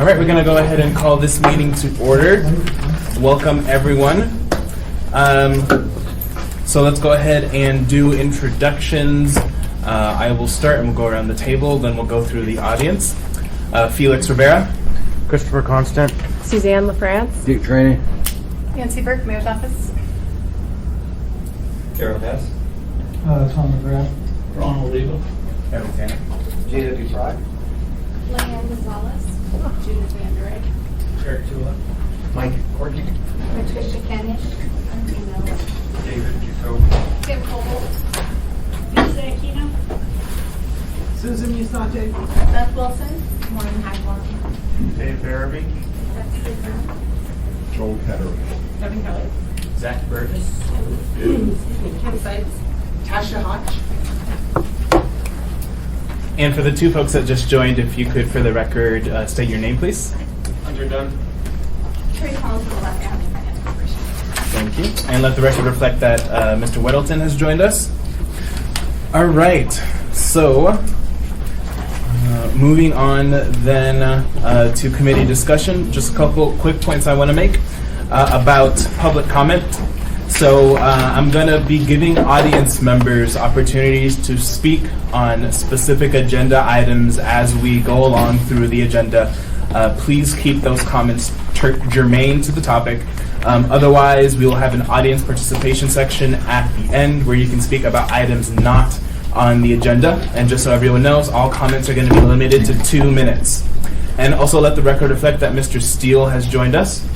All right, we're going to go ahead and call this meeting to order. Welcome, everyone. So let's go ahead and do introductions. I will start and we'll go around the table, then we'll go through the audience. Felix Rivera. Christopher Constant. Suzanne LaFrance. Duke Trainee. Nancy Burke, Mayor's Office. Carol Hess. Tom McGrath. Ronald Legal. Evan Tanner. J.W. Fry. Leanne Gonzalez. Judith Van Der Egg. Eric Tula. Mike Courtney. Patricia Kanish. David Jacoby. Tim Cole. Lisa Aquino. Susan Musante. Beth Wilson. Maureen Highmore. Dave Barabee. Betsy Brown. Joel Ketterer. Kevin Kelly. Zach Burgess. Kim Sites. Tasha Hodge. And for the two folks that just joined, if you could, for the record, state your name, please. Hunter Dunn. Trey Collins, the Left County Finance Corporation. Thank you. And let the record reflect that Mr. Weddleton has joined us. All right. So, moving on then to committee discussion. Just a couple quick points I want to make about public comment. So I'm going to be giving audience members opportunities to speak on specific agenda items as we go along through the agenda. Please keep those comments germane to the topic. Otherwise, we will have an audience participation section at the end where you can speak about items not on the agenda. And just so everyone knows, all comments are going to be limited to 2 minutes. And also let the record reflect that Mr. Steele has joined us.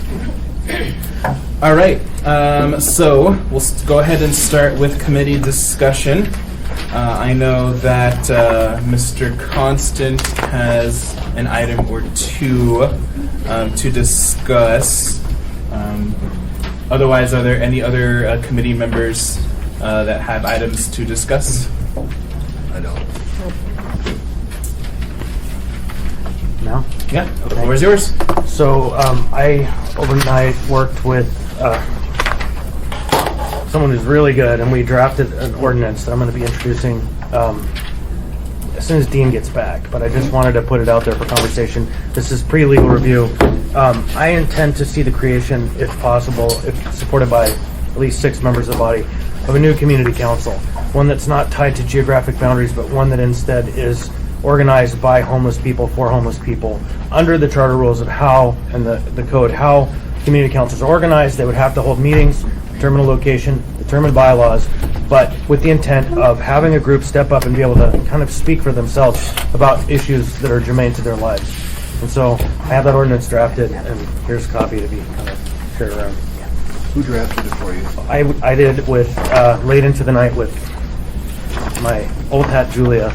All right, so we'll go ahead and start with committee discussion. I know that Mr. Constant has an item or two to discuss. Otherwise, are there any other committee members that have items to discuss? I don't. No? Yeah, the floor is yours. So I overnight worked with someone who's really good, and we drafted an ordinance that I'm going to be introducing as soon as Dean gets back. But I just wanted to put it out there for conversation. This is pre-legal review. I intend to see the creation, if possible, if supported by at least 6 members of the body, of a new community council. One that's not tied to geographic boundaries, but one that instead is organized by homeless people for homeless people under the charter rules of how, and the code, how community councils are organized. They would have to hold meetings, determine a location, determine bylaws, but with the intent of having a group step up and be able to kind of speak for themselves about issues that are germane to their lives. And so I have that ordinance drafted, and here's a copy to be kind of shared around. Who drafted it for you? I did it with late into the night with my old hat Julia.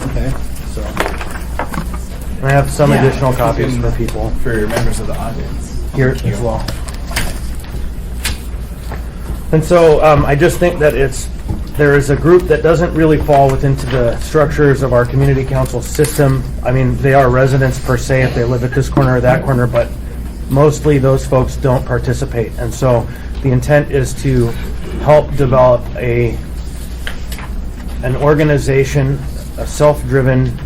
Okay. So, and I have some additional copies for people For members of the audience. here as well. And so I just think that there is a group that doesn't really fall within the structures of our community council system. I mean, they are residents per se if they live at this corner or that corner, but mostly those folks don't participate. And so the intent is to help develop an organization, a self-driven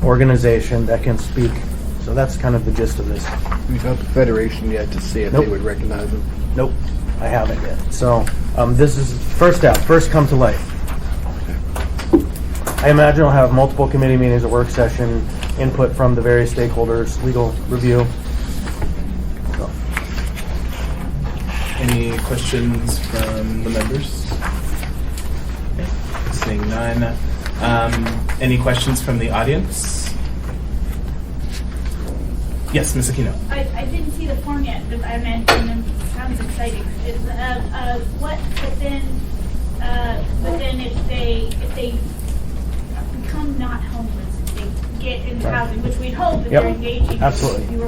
organization that can speak. So that's kind of the gist of this. We got the Federation yet to see if Nope. they would recognize them. Nope, I haven't yet. So this is first step, first come to light. I imagine I'll have multiple committee meetings, a work session, input from the various stakeholders, legal review. So. Any questions from the members? Okay. Seeing none. Any questions from the audience? Yes, Ms. Aquino. I didn't see the form yet, but I meant, it sounds exciting. Is what within if they become not homeless, if they get into housing, which we'd hope that they're engaging. Absolutely.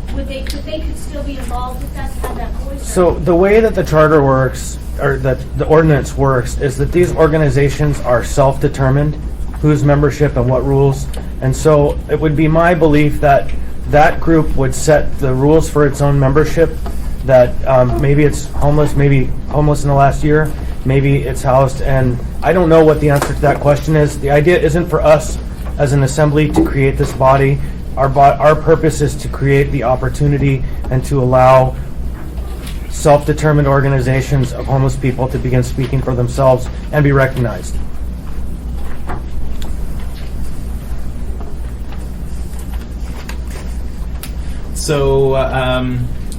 Could they still be involved with us, have that voice? So the way that the charter works, or that the ordinance works, is that these organizations are self-determined, whose membership and what rules. And so it would be my belief that that group would set the rules for its own membership, that maybe it's homeless, maybe homeless in the last year, maybe it's housed, and I don't know what the answer to that question is. The idea isn't for us as an assembly to create this body. Our purpose is to create the opportunity and to allow self-determined organizations of homeless people to begin speaking for themselves and be recognized. So,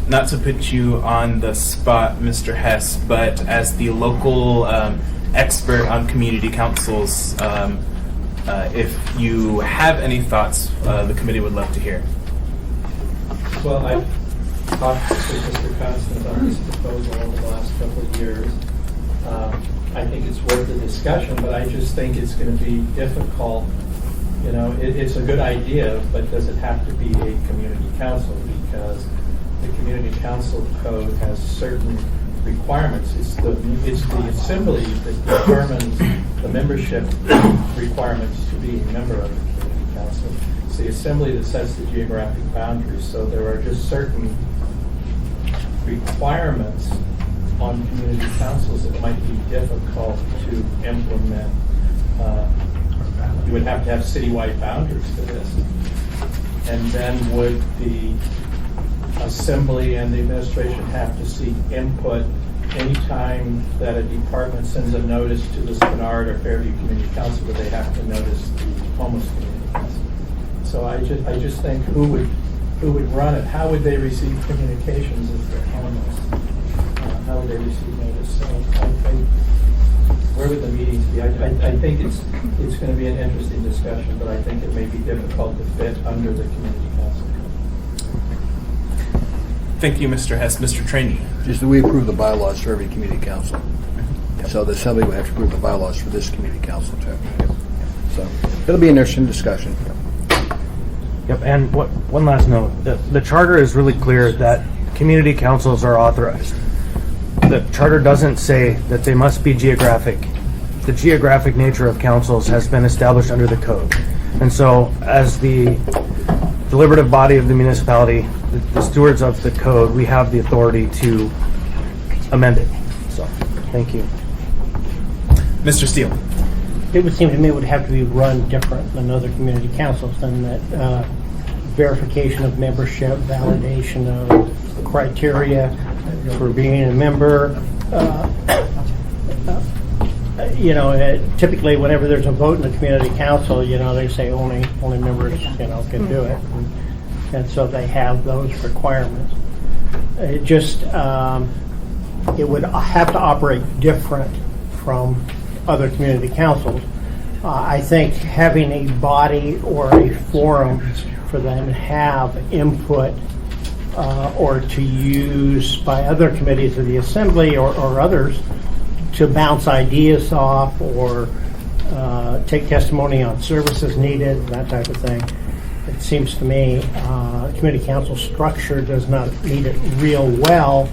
not to put you on the spot, Mr. Hess, but as the local expert on community councils, if you have any thoughts, the committee would love to hear. Well, I've talked to Mr. Constant on this proposal over the last couple of years. I think it's worth the discussion, but I just think it's going to be difficult. You know, it's a good idea, but does it have to be a community council? Because the community council code has certain requirements. It's the assembly that determines the membership requirements to be a member of the community council. It's the assembly that sets the geographic boundaries. So there are just certain requirements on community councils that might be difficult to implement. You would have to have citywide boundaries to this. And then would the assembly and the administration have to seek input anytime that a department sends a notice to the Spenard or Fairview Community Council? Would they have to notice the homeless community council? So I just think who would run it? How would they receive communications if they're homeless? How would they receive notice? So where would the meetings be? I think it's going to be an interesting discussion, but I think it may be difficult to fit under the community council. Thank you, Mr. Hess. Mr. Trainee. Just that we approve the bylaws for every community council. So the assembly would have to approve the bylaws for this community council too. So it'll be an interesting discussion. Yep, and one last note. The charter is really clear that community councils are authorized. The charter doesn't say that they must be geographic. The geographic nature of councils has been established under the code. And so as the deliberative body of the municipality, the stewards of the code, we have the authority to amend it. So, thank you. Mr. Steele. It would seem to me it would have to be run different than other community councils, than that verification of membership, validation of criteria for being a member. Typically whenever there's a vote in the community council, they say only members, can do it. And so they have those requirements. It just, it would have to operate different from other community councils. I think having a body or a forum for them to have input or to use by other committees of the assembly or others to bounce ideas off or take testimony on services needed, that type of thing. It seems to me committee council structure does not meet it real well,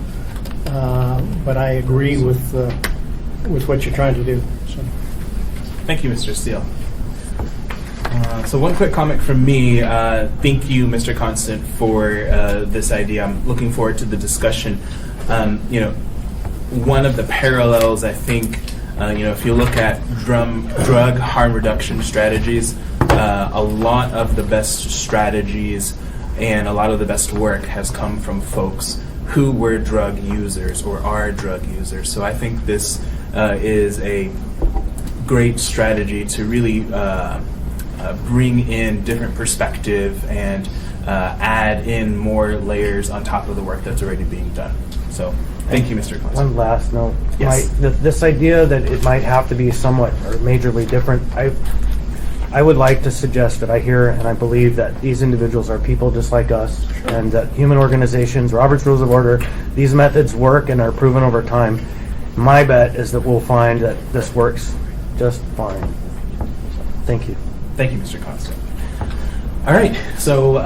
but I agree with what you're trying to do. So. Thank you, Mr. Steele. So one quick comment from me. Thank you, Mr. Constant, for this idea. I'm looking forward to the discussion. One of the parallels, I think, if you look at drug harm reduction strategies, a lot of the best strategies and a lot of the best work has come from folks who were drug users or are drug users. So I think this is a great strategy to really bring in different perspective and add in more layers on top of the work that's already being done. So thank you, Mr. Constant. One last note. Yes. This idea that it might have to be somewhat or majorly different, I would like to suggest that I hear and I believe that these individuals are people just like us, and that human organizations, Robert's Rules of Order, these methods work and are proven over time. My bet is that we'll find that this works just fine. Thank you. Thank you, Mr. Constant. All right, so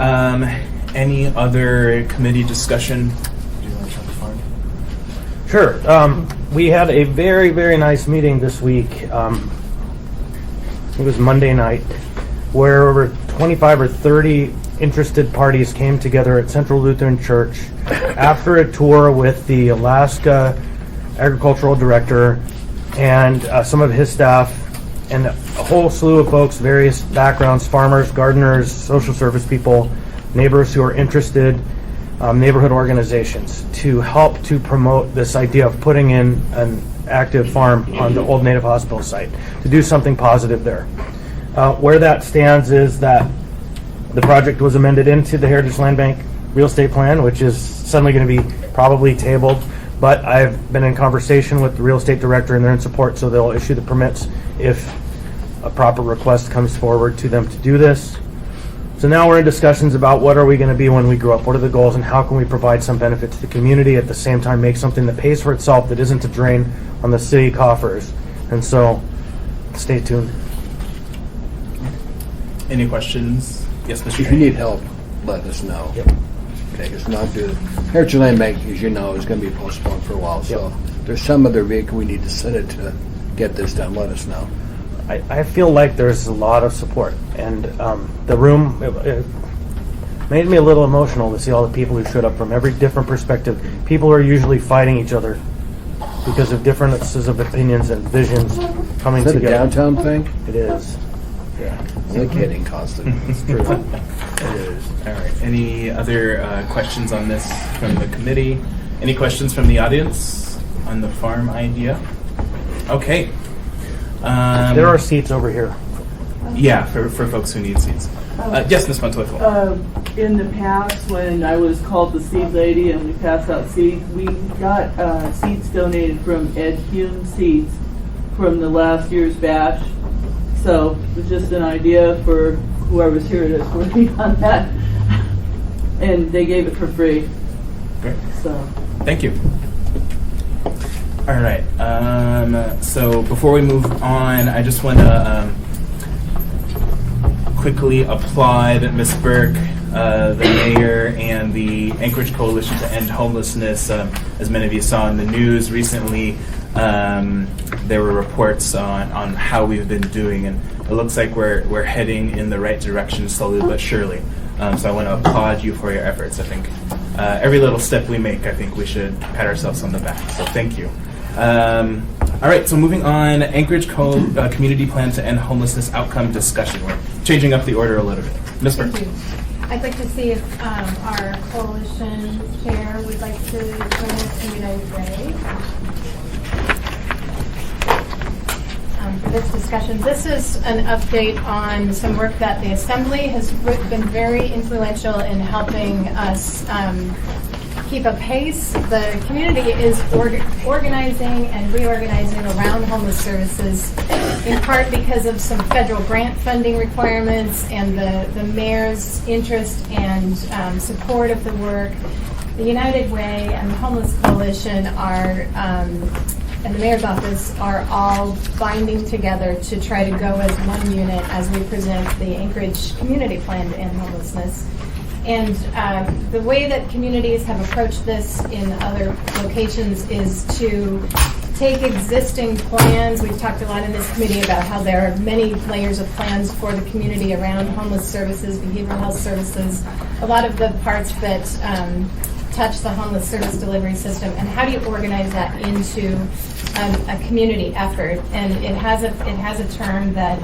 any other committee discussion? Do you want to jump forward? Sure. We had a very, very nice meeting this week. It was Monday night, where over 25 or 30 interested parties came together at Central Lutheran Church after a tour with the Alaska Agricultural Director and some of his staff, and a whole slew of folks, various backgrounds, farmers, gardeners, social service people, neighbors who are interested, neighborhood organizations, to help to promote this idea of putting in an active farm on the old Native Hospital site, to do something positive there. Where that stands is that the project was amended into the Heritage Land Bank real estate plan, which is suddenly going to be probably tabled, but I've been in conversation with the real estate director and they're in support, so they'll issue the permits if a proper request comes forward to them to do this. So now we're in discussions about what are we going to be when we grow up, what are the goals, and how can we provide some benefit to the community, at the same time make something that pays for itself, that isn't a drain on the city coffers. And so stay tuned. Any questions? Yes, Mr. If you Drain. need help, let us know. Yep. Okay, it's not good. Heritage Land Bank, as you know, is going to be postponed for a while, so there's some other vehicle we need to send it to get this done. Let us know. I feel like there's a lot of support, and the room, it made me a little emotional to see all the people who showed up from every different perspective. People are usually fighting each other because of differences of opinions and visions coming Is that a together. downtown thing? It is. Yeah. They're kidding constantly. It's true. It is. All right. Any other questions on this from the committee? Any questions from the audience on the farm idea? Okay. There are seats over here. Yeah, for folks who need seats. Yes, Ms. Montoya. In the past, when I was called the seed lady and we passed out seeds, we got seeds donated from Ed Hume Seeds from the last year's batch. So it was just an idea for whoever's here that's working on that. And they gave it for free. Great. So. Thank you. All right. So before we move on, I just want to quickly applaud Ms. Burke, the mayor, and the Anchorage Coalition to End Homelessness. As many of you saw in the news recently, there were reports on how we've been doing, and it looks like we're heading in the right direction slowly but surely. So I want to applaud you for your efforts. I think every little step we make, I think we should pat ourselves on the back. So thank you. All right, so moving on, Anchorage Community Plan to End Homelessness Outcome Discussion. We're changing up the order a little bit. Ms. Burke. Thank you. I'd like to see if our coalition chair would like to join us in United Way for this discussion. This is an update on some work that the Assembly has been very influential in helping us keep a pace. The community is organizing and reorganizing around homeless services, in part because of some federal grant funding requirements and the mayor's interest and support of the work. The United Way and the Homeless Coalition are, and the mayor's office are all binding together to try to go as one unit as we present the Anchorage Community Plan to End Homelessness. And the way that communities have approached this in other locations is to take existing plans. We've talked a lot in this committee about how there are many layers of plans for the community around homeless services, behavioral health services, a lot of the parts that touch the homeless service delivery system, and how do you organize that into a community effort? And it has a term that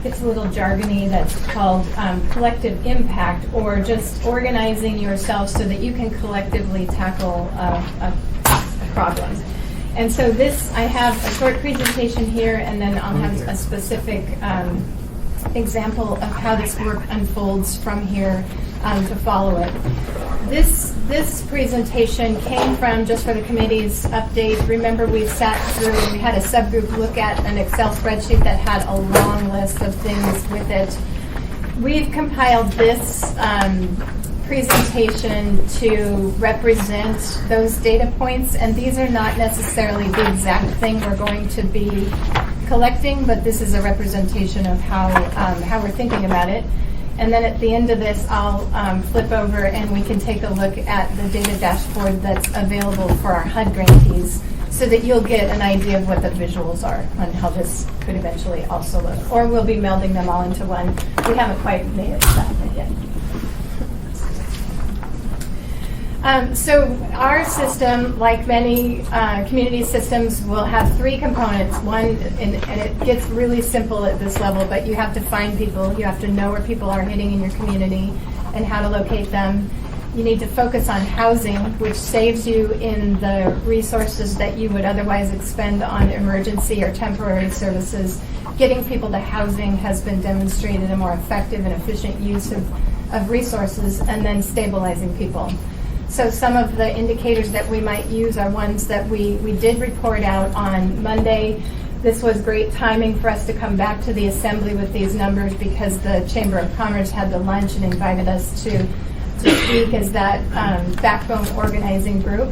it's a little jargony that's called collective impact, or just organizing yourself so that you can collectively tackle a problem. And so I have a short presentation here, and then I'll have a specific example of how this work unfolds from here to follow it. This presentation came from, just for the committee's update, remember we had a subgroup look at an Excel spreadsheet that had a long list of things with it. We've compiled this presentation to represent those data points, and these are not necessarily the exact thing we're going to be collecting, but this is a representation of how we're thinking about it. And then at the end of this, I'll flip over and we can take a look at the data dashboard that's available for our HUD grantees, so that you'll get an idea of what the visuals are on how this could eventually also look. Or we'll be melding them all into one. We haven't quite made it that yet. So our system, like many community systems, will have three components. One, and it gets really simple at this level, but you have to find people. You have to know where people are hitting in your community and how to locate them. You need to focus on housing, which saves you in the resources that you would otherwise expend on emergency or temporary services. Getting people to housing has been demonstrated a more effective and efficient use of resources, and then stabilizing people. So some of the indicators that we might use are ones that we did report out on Monday. This was great timing for us to come back to the assembly with these numbers because the Chamber of Commerce had the lunch and invited us to speak as that backbone organizing group.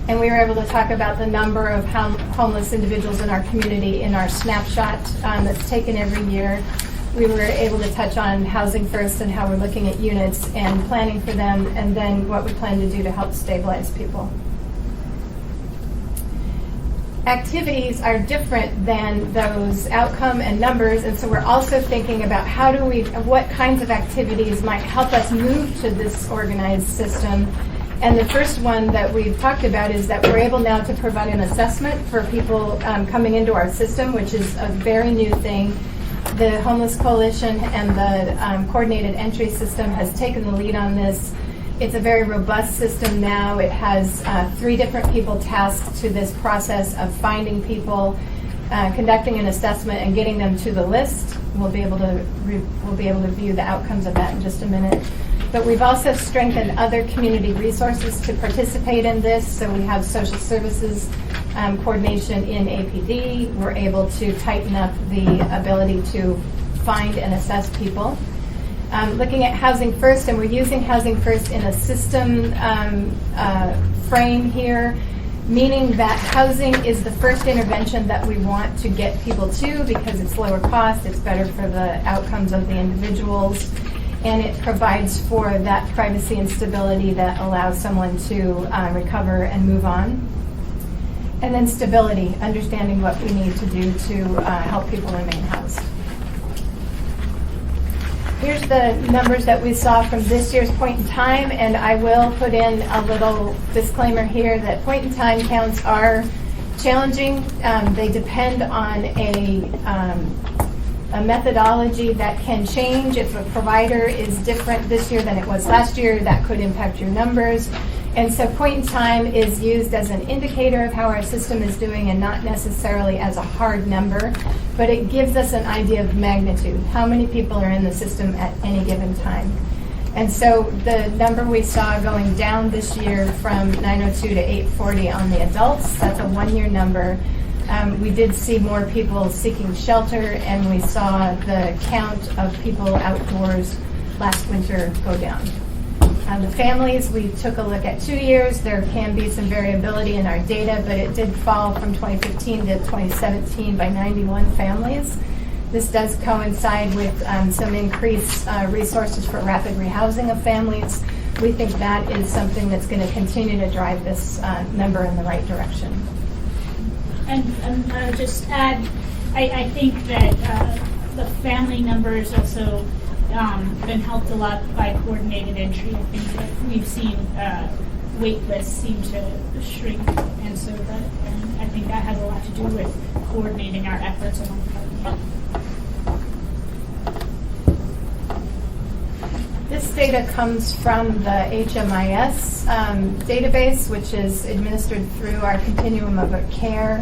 And we were able to talk about the number of homeless individuals in our community in our snapshot that's taken every year. We were able to touch on housing first and how we're looking at units and planning for them, and then what we plan to do to help stabilize people. Activities are different than those outcome and numbers, and so we're also thinking about what kinds of activities might help us move to this organized system. And the first one that we've talked about is that we're able now to provide an assessment for people coming into our system, which is a very new thing. The Homeless Coalition and the Coordinated Entry System has taken the lead on this. It's a very robust system now. It has 3 different people tasked to this process of finding people, conducting an assessment, and getting them to the list. We'll be able to view the outcomes of that in just a minute. But we've also strengthened other community resources to participate in this. So we have social services coordination in APD. We're able to tighten up the ability to find and assess people. Looking at Housing First, and we're using Housing First in a system frame here, meaning that housing is the first intervention that we want to get people to because it's lower cost, it's better for the outcomes of the individuals, and it provides for that privacy and stability that allows someone to recover and move on. And then stability, understanding what we need to do to help people remain housed. Here's the numbers that we saw from this year's point in time, and I will put in a little disclaimer here that point in time counts are challenging. They depend on a methodology that can change. If a provider is different this year than it was last year, that could impact your numbers. And so point in time is used as an indicator of how our system is doing and not necessarily as a hard number, but it gives us an idea of magnitude, how many people are in the system at any given time. And so the number we saw going down this year from 902 to 840 on the adults, that's a 1-year number. We did see more people seeking shelter, and we saw the count of people outdoors last winter go down. The families, we took a look at 2 years. There can be some variability in our data, but it did fall from 2015 to 2017 by 91 families. This does coincide with some increased resources for rapid rehousing of families. We think that is something that's going to continue to drive this number in the right direction. And just add, I think that the family numbers also been helped a lot by coordinated entry. I think that we've seen wait lists seem to shrink, and so I think that has a lot to do with coordinating our efforts among government. This data comes from the HMIS database, which is administered through our continuum of care.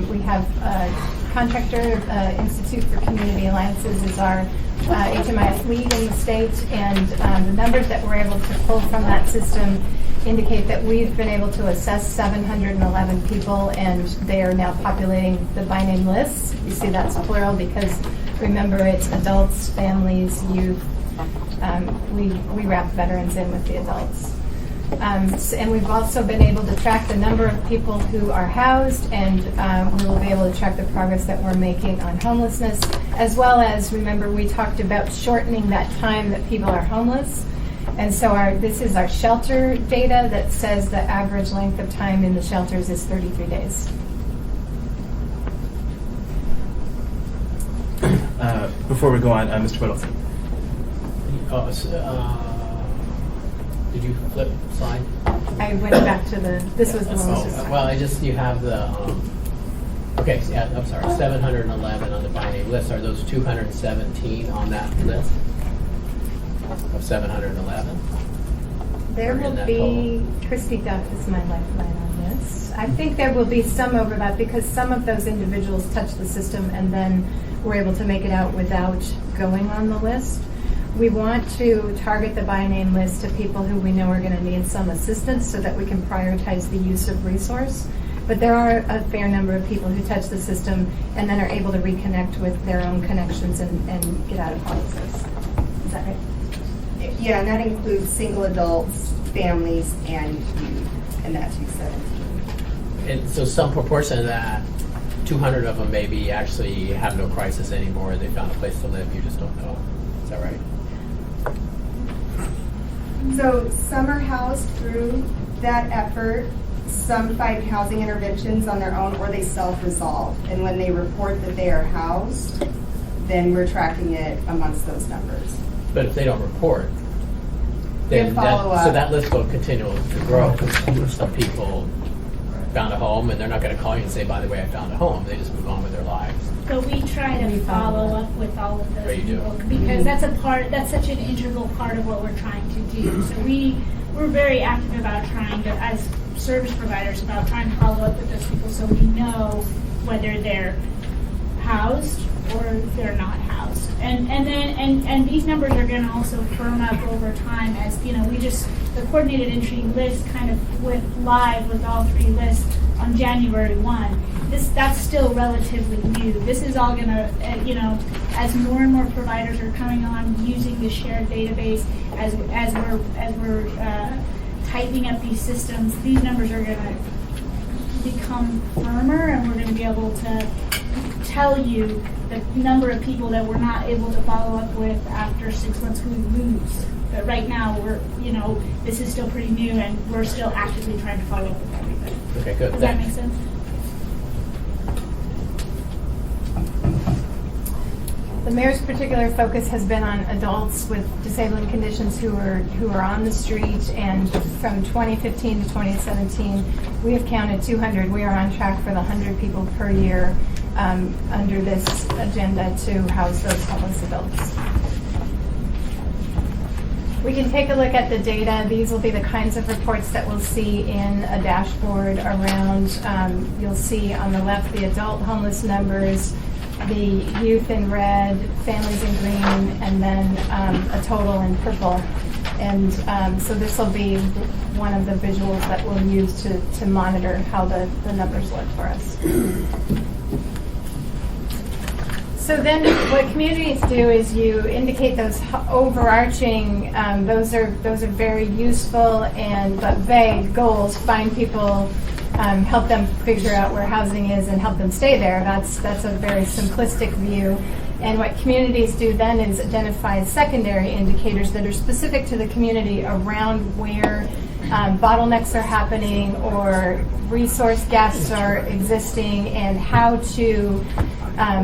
We have a contractor, Institute for Community Alliances is our HMIS lead in the state, and the numbers that we're able to pull from that system indicate that we've been able to assess 711 people, and they are now populating the by name lists. You see that's plural because remember it's adults, families, youth. We wrap veterans in with the adults. And we've also been able to track the number of people who are housed, and we will be able to track the progress that we're making on homelessness, as well as, remember, we talked about shortening that time that people are homeless. And so this is our shelter data that says the average length of time in the shelters is 33 days. Before we go on, Mr. Whittleson. Did you flip slide? I went back to this was the one. Oh, well, you have the, okay, yeah, I'm sorry, 711 on the by name list. Are those 217 on that list of 711? There Or in will that be, Christy Duff is my lifeline on this. I think there will be some overlap because some of those individuals touch the system and then were able to make it out without going on the list. We want to target the by name list to people who we know are going to need some assistance so that we can prioritize the use of resource. But there are a fair number of people who touch the system and then are able to reconnect with their own connections and get out of homelessness. Is that right? Yeah, and that includes single adults, families, and youth, and that 217. And so some proportion of that, 200 of them maybe actually have no crisis anymore. They found a place to live. You just don't know. Is that right? So some are housed through that effort. Some find housing interventions on their own, or they self-resolve. And when they report that they are housed, then we're tracking it amongst those numbers. But if they don't report, then follow-up. so that list will continue to grow because some people found a home and they're not going to call you and say, by the way, I found a home. They just move on with their lives. But we try to follow up with all of those Right, you do. people because that's such an integral part of what we're trying to do. So we're very active about trying to, as service providers, about trying to follow up with those people so we know whether they're housed or they're not housed. And these numbers are going to also firm up over time as, the coordinated entry list kind of went live with all 3 lists on January 1. That's still relatively new. This is all going to, as more and more providers are coming on using the shared database, as we're tightening up these systems, these numbers are going to become firmer, and we're going to be able to tell you the number of people that we're not able to follow up with after 6 months we lose. But right now, this is still pretty new, and we're still actively trying to follow up with everybody. Okay, good. Does that make sense? The mayor's particular focus has been on adults with disabling conditions who are on the street, and from 2015 to 2017, we have counted 200. We are on track for the 100 people per year under this agenda to house those homeless adults. We can take a look at the data. These will be the kinds of reports that we'll see in a dashboard around. You'll see on the left the adult homeless numbers, the youth in red, families in green, and then a total in purple. And so this will be one of the visuals that we'll use to monitor how the numbers look for us. So then what communities do is you indicate those overarching, those are very useful but vague goals. Find people, help them figure out where housing is and help them stay there. That's a very simplistic view. And what communities do then is identify secondary indicators that are specific to the community around where bottlenecks are happening or resource gaps are existing and how to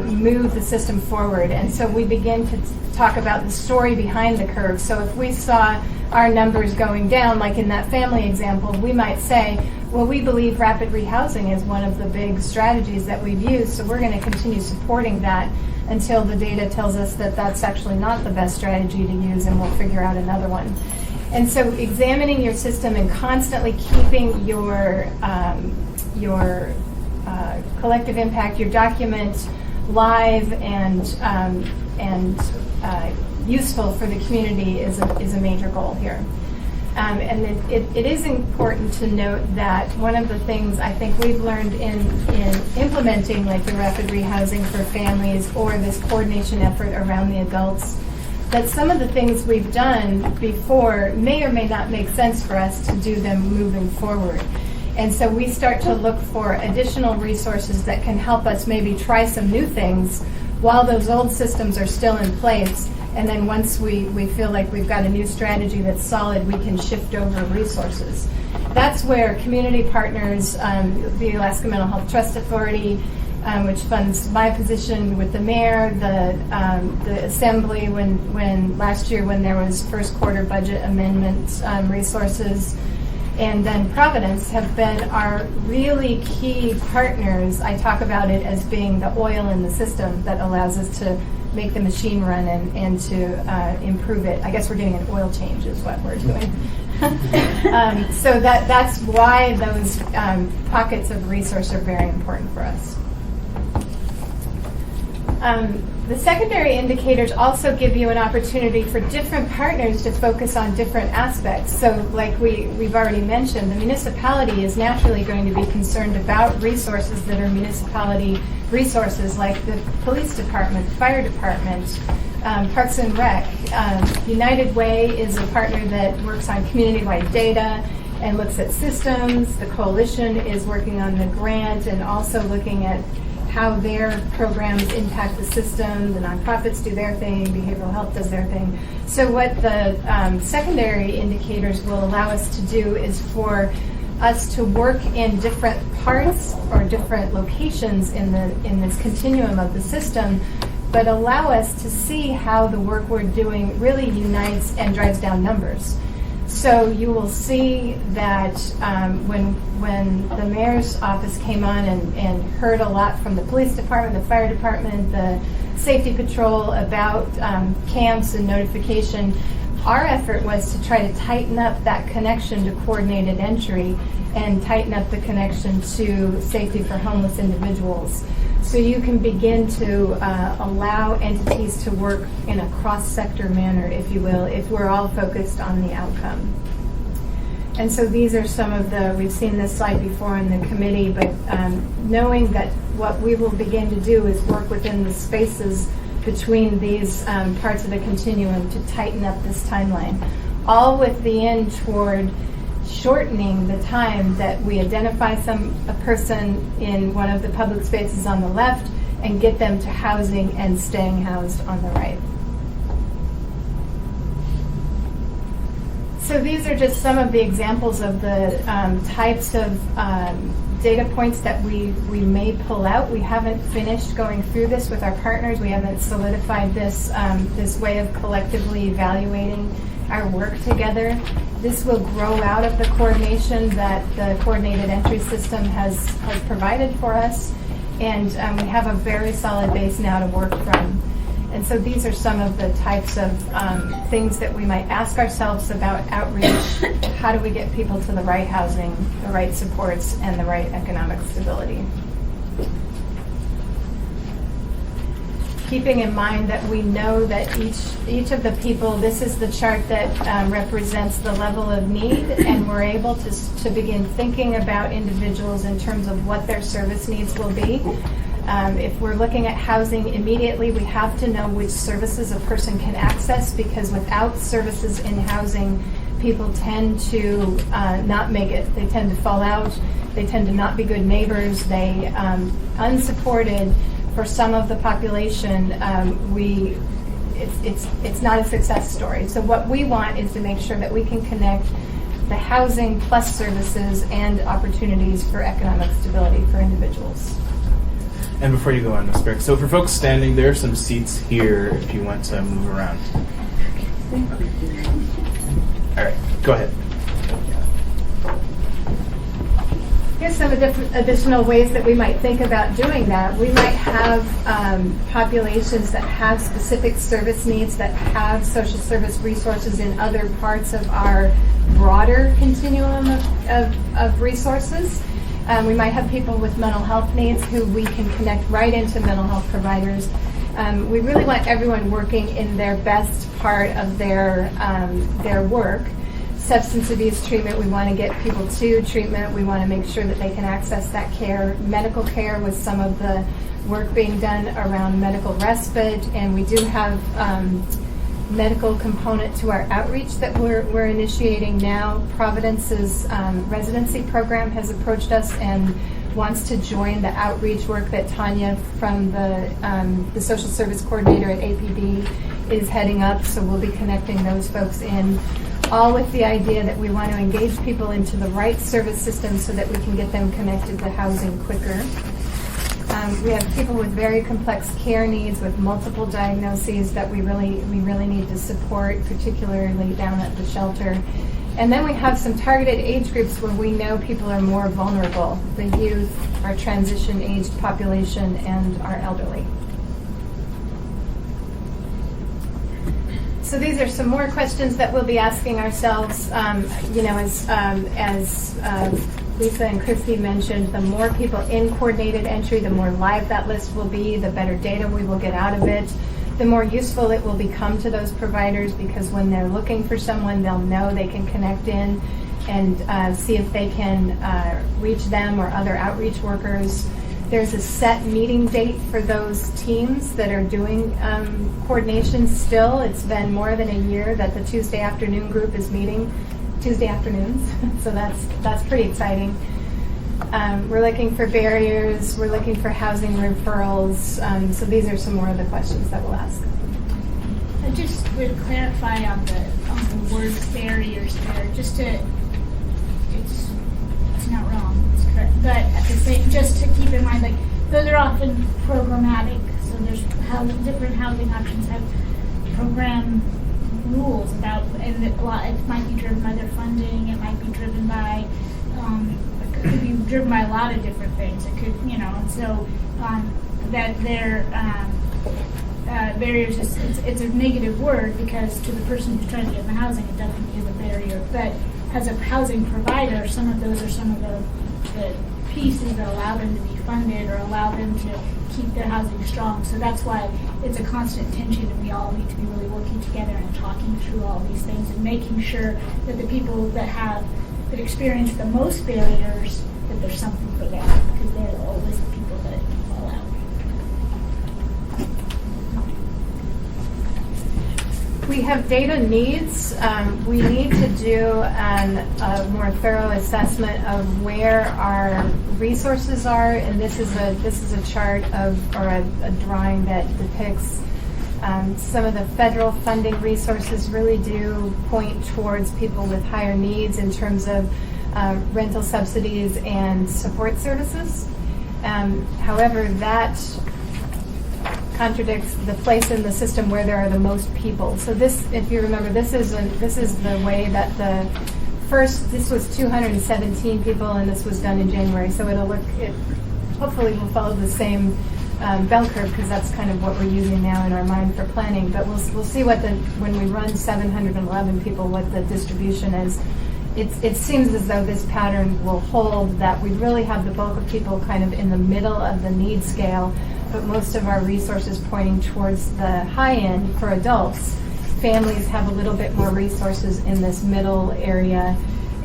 move the system forward. And so we begin to talk about the story behind the curve. So if we saw our numbers going down, like in that family example, we might say, well, we believe rapid rehousing is one of the big strategies that we've used, so we're going to continue supporting that until the data tells us that that's actually not the best strategy to use, and we'll figure out another one. And so examining your system and constantly keeping your collective impact, your document live and useful for the community is a major goal here. And it is important to note that one of the things I think we've learned in implementing like the rapid rehousing for families or this coordination effort around the adults, that some of the things we've done before may or may not make sense for us to do them moving forward. And so we start to look for additional resources that can help us maybe try some new things while those old systems are still in place. And then once we feel like we've got a new strategy that's solid, we can shift over resources. That's where community partners, the Alaska Mental Health Trust Authority, which funds my position with the mayor, the assembly when last year when there was first quarter budget amendment resources, and then Providence have been our really key partners. I talk about it as being the oil in the system that allows us to make the machine run and to improve it. I guess we're getting an oil change is what we're doing. So that's why those pockets of resource are very important for us. The secondary indicators also give you an opportunity for different partners to focus on different aspects. So like we've already mentioned, the municipality is naturally going to be concerned about resources that are municipality resources, like the police department, fire department, Parks and Rec. United Way is a partner that works on community-wide data and looks at systems. The coalition is working on the grant and also looking at how their programs impact the system. The nonprofits do their thing, behavioral health does their thing. So what the secondary indicators will allow us to do is for us to work in different parts or different locations in this continuum of the system, but allow us to see how the work we're doing really unites and drives down numbers. So you will see that when the mayor's office came on and heard a lot from the police department, the fire department, the safety patrol about camps and notification, our effort was to try to tighten up that connection to coordinated entry and tighten up the connection to safety for homeless individuals. So you can begin to allow entities to work in a cross-sector manner, if you will, if we're all focused on the outcome. And so these are some of we've seen this slide before in the committee, but knowing that what we will begin to do is work within the spaces between these parts of the continuum to tighten up this timeline, all with the end toward shortening the time that we identify a person in one of the public spaces on the left and get them to housing and staying housed on the right. So these are just some of the examples of the types of data points that we may pull out. We haven't finished going through this with our partners. We haven't solidified this way of collectively evaluating our work together. This will grow out of the coordination that the coordinated entry system has provided for us, and we have a very solid base now to work from. And so these are some of the types of things that we might ask ourselves about outreach. How do we get people to the right housing, the right supports, and the right economic stability? Keeping in mind that we know that each of the people, this is the chart that represents the level of need, and we're able to begin thinking about individuals in terms of what their service needs will be. If we're looking at housing immediately, we have to know which services a person can access, because without services in housing, people tend to not make it. They tend to fall out. They tend to not be good neighbors. They unsupported. For some of the population, it's not a success story. So what we want is to make sure that we can connect the housing plus services and opportunities for economic stability for individuals. And before you go on, Ms. Burke, so for folks standing, there are some seats here if you want to move around. All right, go ahead. Here's some additional ways that we might think about doing that. We might have populations that have specific service needs, that have social service resources in other parts of our broader continuum of resources. We might have people with mental health needs who we can connect right into mental health providers. We really want everyone working in their best part of their work. Substance abuse treatment, we want to get people to treatment. We want to make sure that they can access that care. Medical care, with some of the work being done around medical respite, and we do have medical component to our outreach that we're initiating now. Providence's residency program has approached us and wants to join the outreach work that Tanya from the social service coordinator at APD is heading up. So we'll be connecting those folks in, all with the idea that we want to engage people into the right service system so that we can get them connected to housing quicker. We have people with very complex care needs with multiple diagnoses that we really need to support, particularly down at the shelter. And then we have some targeted age groups where we know people are more vulnerable: the youth, our transition-aged population, and our elderly. So these are some more questions that we'll be asking ourselves. As Lisa and Christy mentioned, the more people in coordinated entry, the more live that list will be, the better data we will get out of it, the more useful it will become to those providers, because when they're looking for someone, they'll know they can connect in and see if they can reach them or other outreach workers. There's a set meeting date for those teams that are doing coordination still. It's been more than a year that the Tuesday afternoon group is meeting, Tuesday afternoons, so that's pretty exciting. We're looking for barriers, we're looking for housing referrals, so these are some more of the questions that we'll ask. I just would clarify on the word barriers there, it's not wrong, it's correct, but at the same, just to keep in mind, like, those are often programmatic, so there's different housing options have program rules about, and it might be driven by their funding, it might be driven by, it could be driven by a lot of different things. It could, and so that their barriers, it's a negative word, because to the person who's trying to get in the housing, it definitely is a barrier. But as a housing provider, some of those are some of the pieces that allow them to be funded or allow them to keep their housing strong. So that's why it's a constant tension, and we all need to be really working together and talking through all these things and making sure that the people that experience the most barriers, that there's something for them, because they're always the people that fall out. We have data needs. We need to do a more thorough assessment of where our resources are, and this is a chart or a drawing that depicts some of the federal funding resources really do point towards people with higher needs in terms of rental subsidies and support services. However, that contradicts the place in the system where there are the most people. So this, if you remember, this is the way that this was 217 people, and this was done in January. So it hopefully will follow the same bell curve, because that's kind of what we're using now in our mind for planning. But we'll see when we run 711 people, what the distribution is. It seems as though this pattern will hold, that we really have the bulk of people kind of in the middle of the need scale, but most of our resources pointing towards the high end for adults. Families have a little bit more resources in this middle area,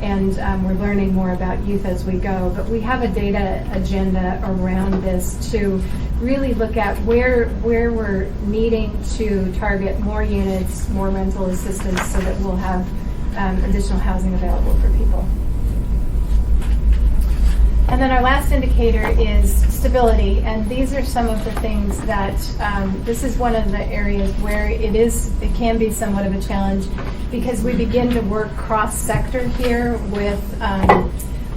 and we're learning more about youth as we go. But we have a data agenda around this to really look at where we're needing to target more units, more rental assistance, so that we'll have additional housing available for people. And then our last indicator is stability, and these are some of the things that, this is one of the areas where it can be somewhat of a challenge, because we begin to work cross-sector here with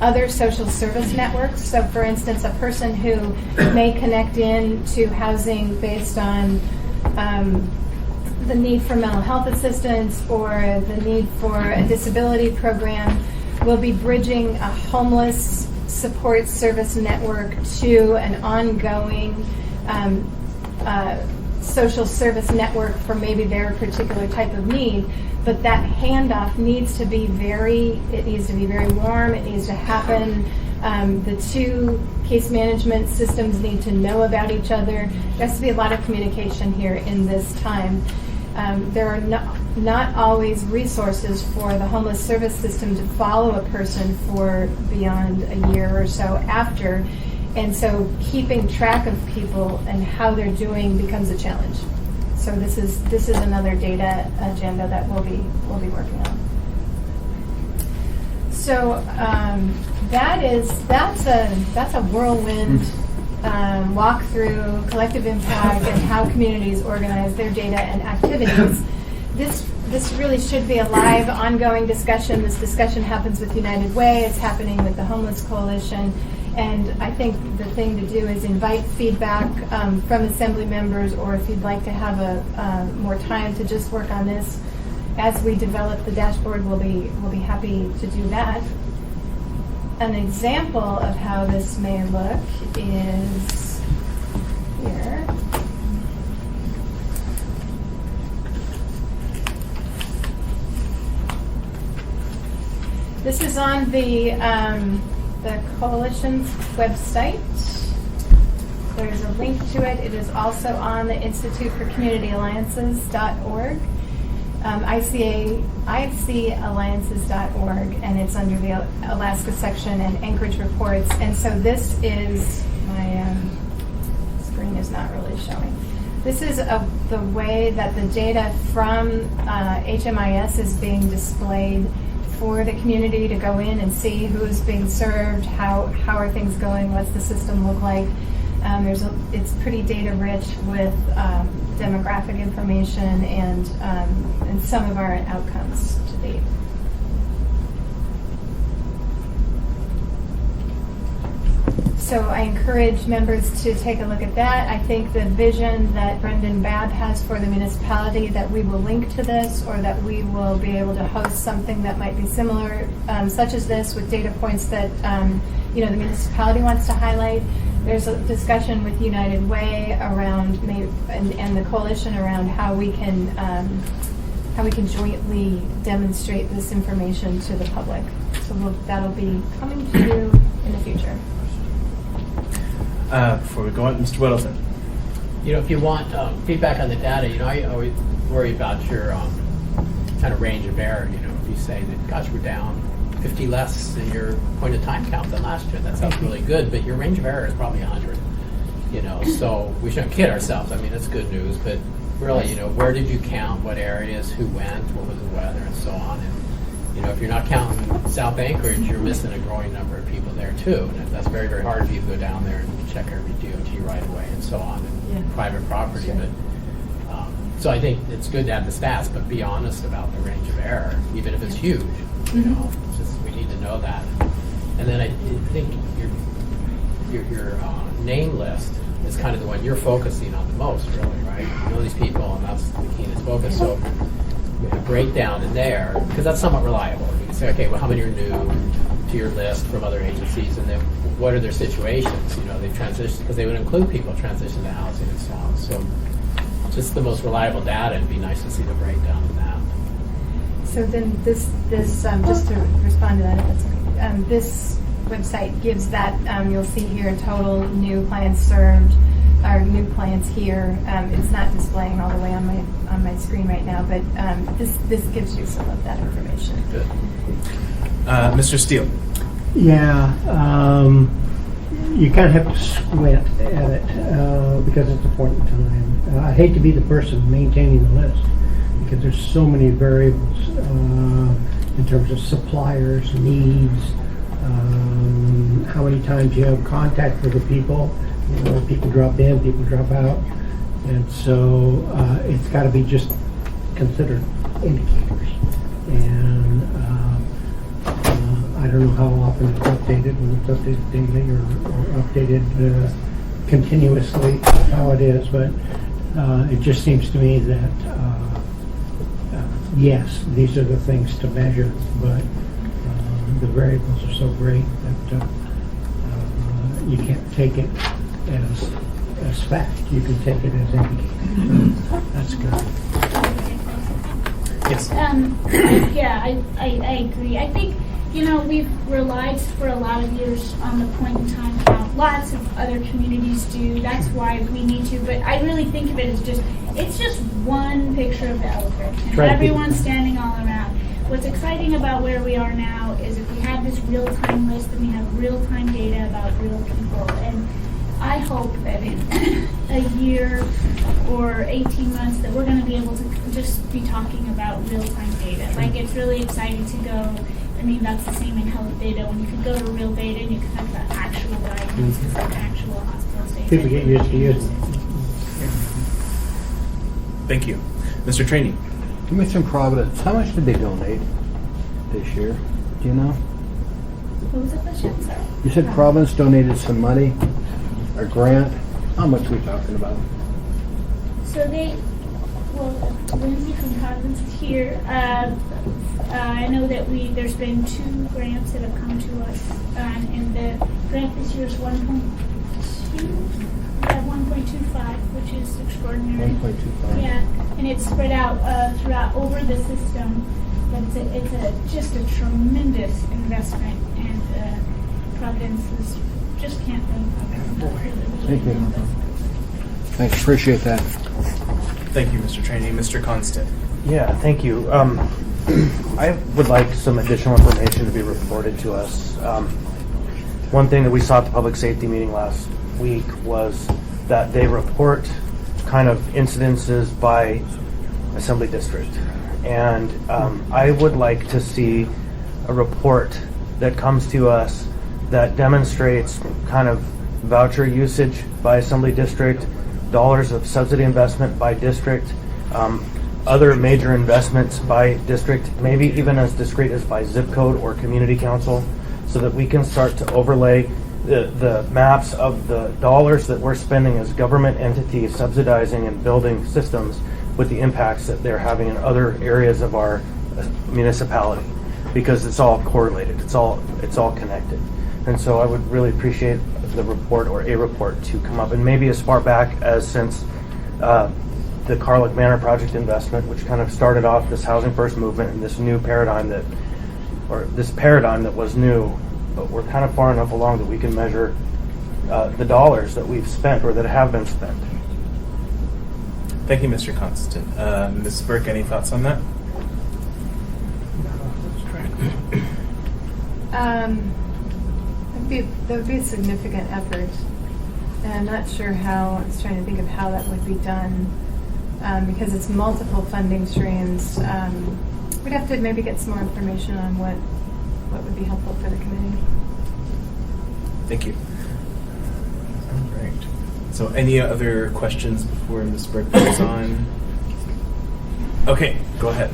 other social service networks. So for instance, a person who may connect in to housing based on the need for mental health assistance or the need for a disability program will be bridging a homeless support service network to an ongoing social service network for maybe their particular type of need. But that handoff needs to be very warm. It needs to happen. The two case management systems need to know about each other. There has to be a lot of communication here in this time. There are not always resources for the homeless service system to follow a person for beyond a year or so after, and so keeping track of people and how they're doing becomes a challenge. So this is another data agenda that we'll be working on. So that's a whirlwind walk through collective impact and how communities organize their data and activities. This really should be a live, ongoing discussion. This discussion happens with United Way. It's happening with the Homeless Coalition. And I think the thing to do is invite feedback from assembly members, or if you'd like to have more time to just work on this as we develop the dashboard, we'll be happy to do that. An example of how this may look is here. This is on the coalition's website. There's a link to it. It is also on the Institute for Community Alliances.org. ICAlliances.org, and it's under the Alaska section and Anchorage reports. And so this is, my screen is not really showing. This is the way that the data from HMIS is being displayed for the community to go in and see who's being served, how are things going, what's the system look like. It's pretty data rich with demographic information and some of our outcomes to date. So I encourage members to take a look at that. I think the vision that Brendan Babb has for the municipality, that we will link to this, or that we will be able to host something that might be similar, such as this, with data points that the municipality wants to highlight. There's a discussion with United Way around and the coalition around how we can jointly demonstrate this information to the public. So that'll be coming to you in the future. Before we go on, Mr. Whittleton. If you want feedback on the data, I always worry about your kind of range of error. If you say that, gosh, we're down 50 less in your point of time count than last year, that sounds really good, but your range of error is probably 100. So we shouldn't kid ourselves. I mean, it's good news, but really, where did you count, what areas, who went, what was the weather, and so on. And if you're not counting South Anchorage, you're missing a growing number of people there too. And that's very, very hard for you to go down there and check every DOT right away and so on, and private property. Sure. But so I think it's good to have the stats, but be honest about the range of error, even if it's huge. It's just, we need to know that. And then I think your name list is kind of the one you're focusing on the most, really, right? You know these people, and that's the keenest focus. So a breakdown in there, because that's somewhat reliable. You can say, okay, well, how many are new to your list from other agencies, and then what are their situations? They've transitioned, because they would include people transition to housing and so on. So just the most reliable data, it'd be nice to see the breakdown of that. So then this just to respond to that, if that's okay. This website gives that, you'll see here, total new clients served, our new clients here. It's not displaying all the way on my screen right now, but this gives you some of that information. Good. Mr. Steele. Yeah, you kind of have to squint at it because it's a point in time. I hate to be the person maintaining the list because there's so many variables in terms of suppliers, needs, how many times you have contact with the people. People drop in, people drop out, and so it's got to be just considered indicators. And I don't know how often it's updated, whether it's updated daily or updated continuously, how it is, but it just seems to me that yes, these are the things to measure, but the variables are so great that you can't take it as fact. You can take it as indicator. That's good. Yes. Yeah, I agree. I think, we've relied for a lot of years on the point in time count. Lots of other communities do. That's why we need to. But I really think of it as it's just one picture of the elephant. And everyone's standing all around. What's exciting about where we are now is if we have this real-time list, then we have real-time data about real people. And I hope that in a year or 18 months that we're going to be able to just be talking about real-time data. Like, it's really exciting to go. I mean, that's the same in health data. When you can go to real data and you can talk about actual diagnosis and actual hospital stays. People get used to using it. Thank you. Mr. Trainee. You mentioned Providence. How much did they donate this year? Do you know? What was the question? Sorry. You said Providence donated some money, a grant. How much are we talking about? So Lindsay from Providence is here. I know that there's been 2 grants that have come to us, and the grant this year is 1.25, which is extraordinary. 1.25. Yeah, and it's spread out throughout over the system. But it's just a tremendous investment, and Providence just can't thank them. Thank you. Thanks, appreciate that. Thank you, Mr. Trainee. Mr. Constant. Yeah, thank you. I would like some additional information to be reported to us. One thing that we saw at the public safety meeting last week was that they report kind of incidences by assembly district. And I would like to see a report that comes to us that demonstrates kind of voucher usage by assembly district, dollars of subsidy investment by district, other major investments by district, maybe even as discrete as by zip code or community council, so that we can start to overlay the maps of the dollars that we're spending as government entities subsidizing and building systems with the impacts that they're having in other areas of our municipality, because it's all correlated, it's all connected. And so I would really appreciate the report or a report to come up, and maybe as far back as since the Carlick Manor project investment, which kind of started off this housing first movement and this new paradigm that was new, but we're kind of far enough along that we can measure the dollars that we've spent or that have been spent. Thank you, Mr. Constant. Ms. Burke, any thoughts on that? That would be a significant effort. And I'm not sure how, I was trying to think of how that would be done, because it's multiple funding streams. We'd have to maybe get some more information on what would be helpful for the committee. Thank you. All right. So any other questions before Ms. Burke goes on? Okay, go ahead.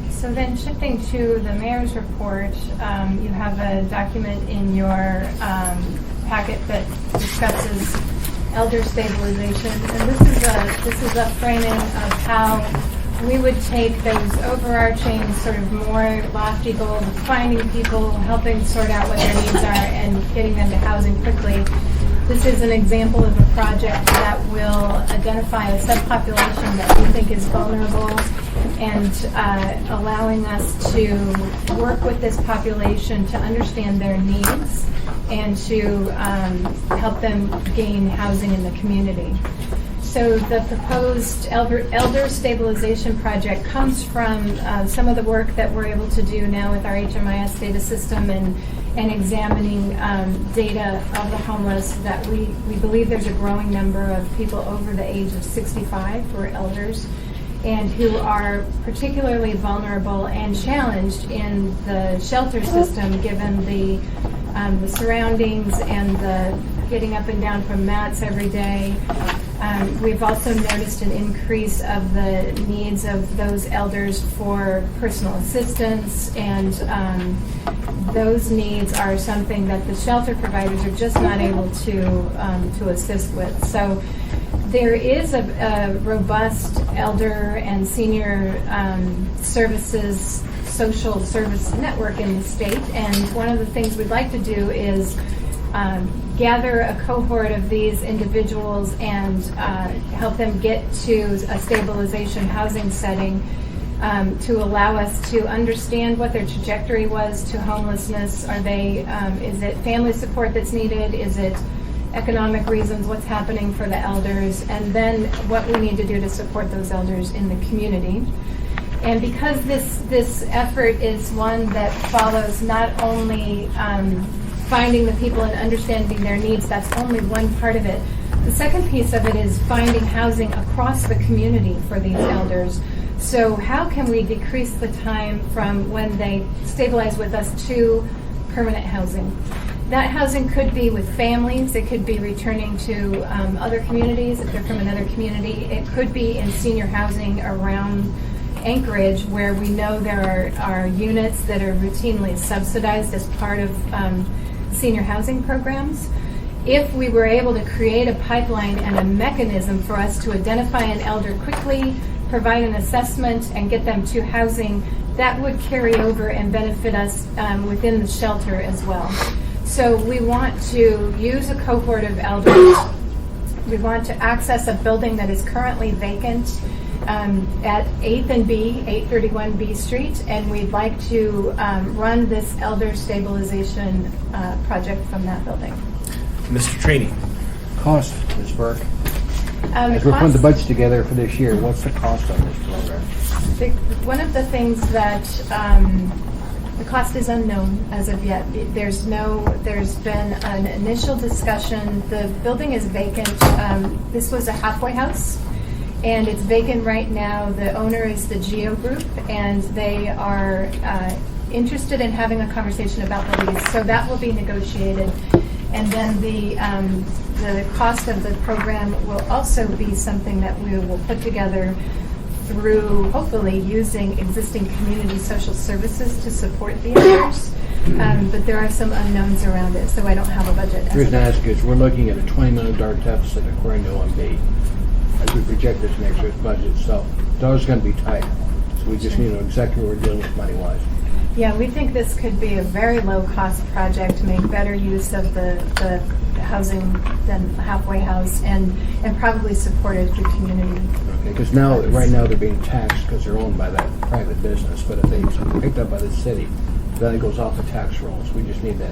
So then shifting to the mayor's report, you have a document in your packet that discusses elder stabilization. And this is a framing of how we would take those overarching sort of more lofty goals of finding people, helping sort out what their needs are, and getting them to housing quickly. This is an example of a project that will identify a subpopulation that we think is vulnerable, and allowing us to work with this population to understand their needs and to help them gain housing in the community. So the proposed elder stabilization project comes from some of the work that we're able to do now with our HMIS data system and examining data of the homeless, that we believe there's a growing number of people over the age of 65 who are elders and who are particularly vulnerable and challenged in the shelter system, given the surroundings and the getting up and down from mats every day. We've also noticed an increase of the needs of those elders for personal assistance, and those needs are something that the shelter providers are just not able to assist with. So there is a robust elder and senior services, social service network in the state, and one of the things we'd like to do is gather a cohort of these individuals and help them get to a stabilization housing setting, to allow us to understand what their trajectory was to homelessness. Are they, is it family support that's needed? Is it economic reasons? What's happening for the elders? And then what we need to do to support those elders in the community. And because this effort is one that follows not only finding the people and understanding their needs, that's only one part of it. The second piece of it is finding housing across the community for these elders. So how can we decrease the time from when they stabilize with us to permanent housing? That housing could be with families, it could be returning to other communities if they're from another community, it could be in senior housing around Anchorage, where we know there are units that are routinely subsidized as part of senior housing programs. If we were able to create a pipeline and a mechanism for us to identify an elder quickly, provide an assessment, and get them to housing, that would carry over and benefit us within the shelter as well. So we want to use a cohort of elders. We want to access a building that is currently vacant at 8th and B, 831 B Street, and we'd like to run this elder stabilization project from that building. Mr. Trainee. Cost, Ms. Burke. As we're putting the budget together for this year, what's the cost on this program? One of the things that the cost is unknown as of yet. There's been an initial discussion. The building is vacant. This was a halfway house, and it's vacant right now. The owner is the Geo Group, and they are interested in having a conversation about the lease. So that will be negotiated. And then the cost of the program will also be something that we will put together through hopefully using existing community social services to support the others. But there are some unknowns around it, so I don't have a budget. The reason I ask is we're looking at a $20 million deficit according to OMB as we project this next year's budget. So dollars going to be tight. So we just need to know exactly what we're dealing with money-wise. Yeah, we think this could be a very low-cost project, make better use of the housing than halfway house, and probably supported through community. Okay, because right now they're being taxed because they're owned by that private business, but if they picked up by the city, then it goes off the tax rolls. We just need to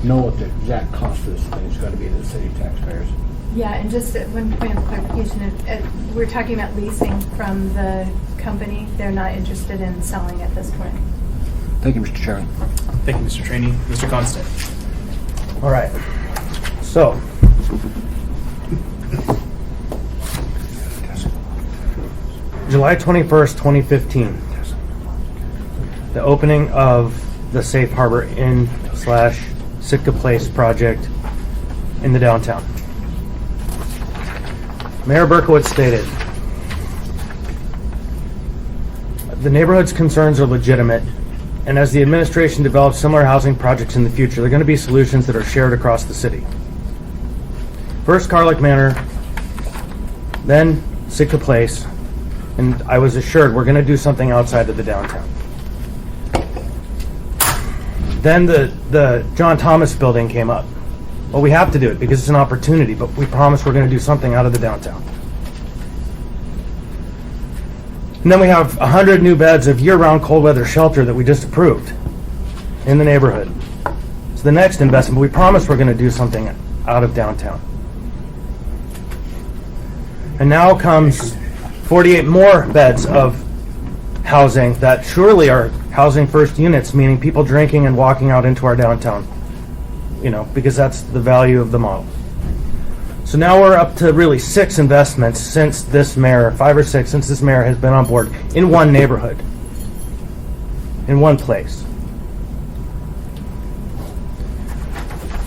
know what the exact cost of this thing is going to be to the city taxpayers. Yeah, and just one point of clarification, we're talking about leasing from the company. They're not interested in selling at this point. Thank you, Mr. Chairman. Thank you, Mr. Trainee. Mr. Constant. All right. So, July 21st, 2015, the opening of the Safe Harbor Inn/Sitka Place project in the downtown. Mayor Berkowitz stated, the neighborhood's concerns are legitimate, and as the administration develops similar housing projects in the future, there are going to be solutions that are shared across the city. First Carlick Manor, then Sitka Place, and I was assured we're going to do something outside of the downtown. Then the John Thomas building came up. Well, we have to do it because it's an opportunity, but we promise we're going to do something out of the downtown. And then we have 100 new beds of year-round cold weather shelter that we just approved in the neighborhood. So the next investment, we promise we're going to do something out of downtown. And now comes 48 more beds of housing that surely are housing first units, meaning people drinking and walking out into our downtown, because that's the value of the model. So now we're up to really 6 investments since this mayor, 5 or 6 since this mayor has been on board in one neighborhood, in one place.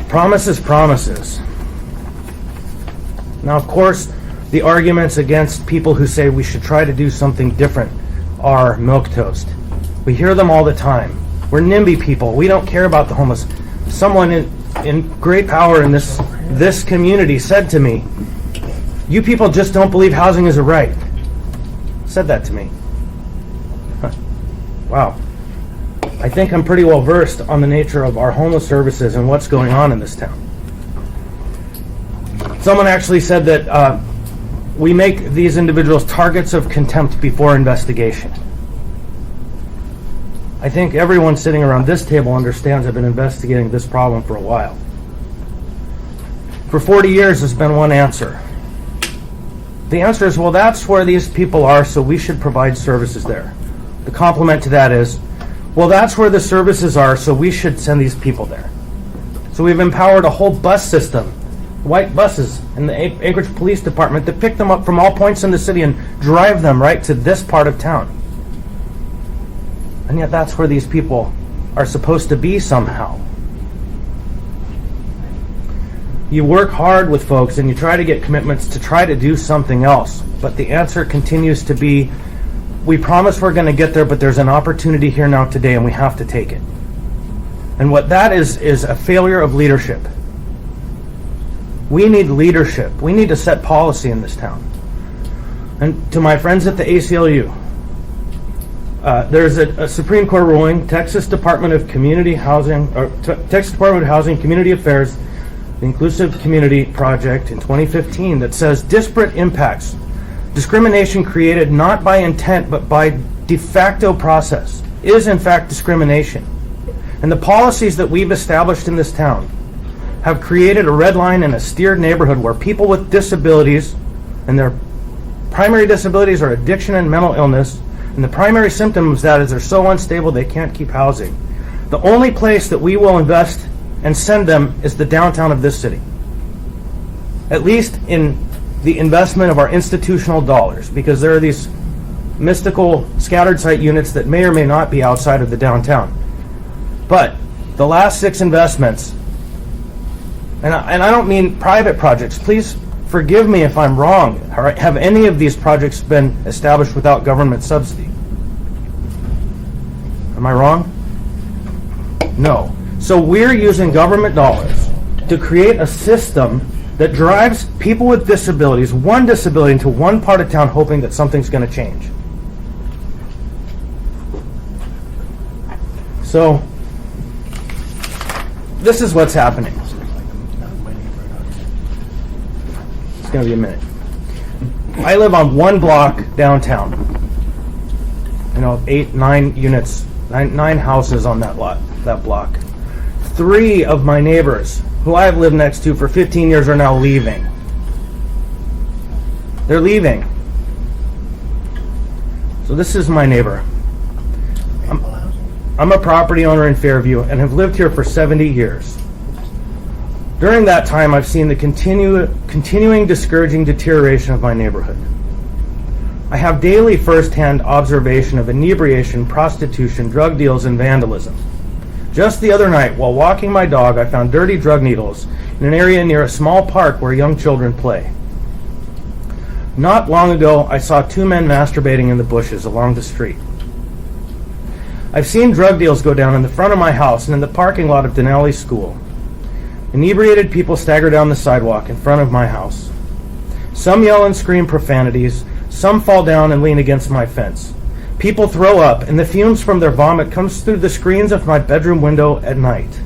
Promises, promises. Now, of course, the arguments against people who say we should try to do something different are milquetoast. We hear them all the time. We're NIMBY people. We don't care about the homeless. Someone in great power in this community said to me, "You people just don't believe housing is a right." Said that to me. Wow. I think I'm pretty well versed on the nature of our homeless services and what's going on in this town. Someone actually said that we make these individuals targets of contempt before investigation. I think everyone sitting around this table understands I've been investigating this problem for a while. For 40 years, there's been one answer. The answer is, well, that's where these people are, so we should provide services there. The complement to that is, well, that's where the services are, so we should send these people there. So we've empowered a whole bus system, white buses in the Anchorage Police Department that pick them up from all points in the city and drive them right to this part of town. And yet that's where these people are supposed to be somehow. You work hard with folks and you try to get commitments to try to do something else, but the answer continues to be we promise we're going to get there, but there's an opportunity here now today, and we have to take it. And what that is a failure of leadership. We need leadership. We need to set policy in this town. And to my friends at the ACLU, there's a Supreme Court ruling, Texas Department of Community Housing, or Texas Department of Housing Community Affairs, the Inclusive Community Project in 2015, that says disparate impacts, discrimination created not by intent but by de facto process, is in fact discrimination. And the policies that we've established in this town have created a red line in a steered neighborhood where people with disabilities, and their primary disabilities are addiction and mental illness, and the primary symptom of that is they're so unstable they can't keep housing. The only place that we will invest and send them is the downtown of this city. At least in the investment of our institutional dollars, because there are these mystical scattered site units that may or may not be outside of the downtown. But the last 6 investments, and I don't mean private projects, please forgive me if I'm wrong. Have any of these projects been established without government subsidy? Am I wrong? No. So we're using government dollars to create a system that drives people with disabilities, one disability, into one part of town hoping that something's going to change. So this is what's happening. It's going to be a minute. I live on one block downtown. 8, 9 units, 9 houses on that block. 3 of my neighbors, who I've lived next to for 15 years, are now leaving. They're leaving. So this is my neighbor. I'm a property owner in Fairview and have lived here for 70 years. During that time, I've seen the continuing discouraging deterioration of my neighborhood. I have daily first-hand observation of inebriation, prostitution, drug deals, and vandalism. Just the other night, while walking my dog, I found dirty drug needles in an area near a small park where young children play. Not long ago, I saw 2 men masturbating in the bushes along the street. I've seen drug deals go down in the front of my house and in the parking lot of Denali School. Inebriated people stagger down the sidewalk in front of my house. Some yell and scream profanities, some fall down and lean against my fence. People throw up, and the fumes from their vomit comes through the screens of my bedroom window at night.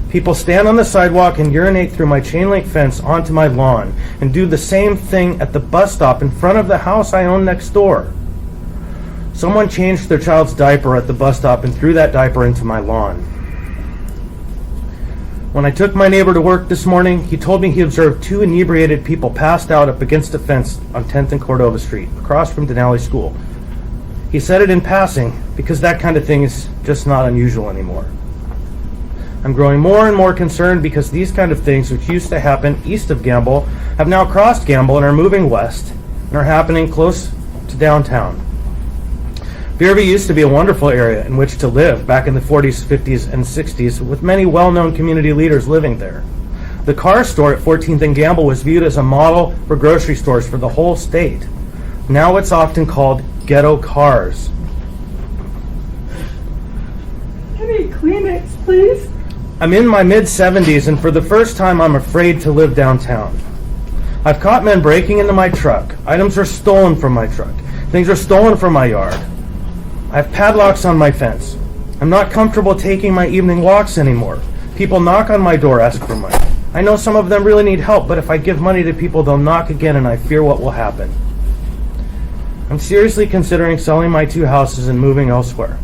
People stand on the sidewalk and urinate through my chain link fence onto my lawn, and do the same thing at the bus stop in front of the house I own next door. Someone changed their child's diaper at the bus stop and threw that diaper into my lawn. When I took my neighbor to work this morning, he told me he observed 2 inebriated people passed out up against a fence on 10th and Cordova Street, across from Denali School. He said it in passing because that kind of thing is just not unusual anymore. I'm growing more and more concerned because these kind of things, which used to happen east of Gamble, have now crossed Gamble and are moving west and are happening close to downtown. Fairview used to be a wonderful area in which to live back in the 40s, 50s, and 60s, with many well-known community leaders living there. The car store at 14th and Gamble was viewed as a model for grocery stores for the whole state. Now it's often called ghetto cars. Any Kleenex, please? I'm in my mid-70s, and for the first time I'm afraid to live downtown. I've caught men breaking into my truck. Items are stolen from my truck. Things are stolen from my yard. I have padlocks on my fence. I'm not comfortable taking my evening walks anymore. People knock on my door, ask for money. I know some of them really need help, but if I give money to people, they'll knock again, and I fear what will happen. I'm seriously considering selling my 2 houses and moving elsewhere.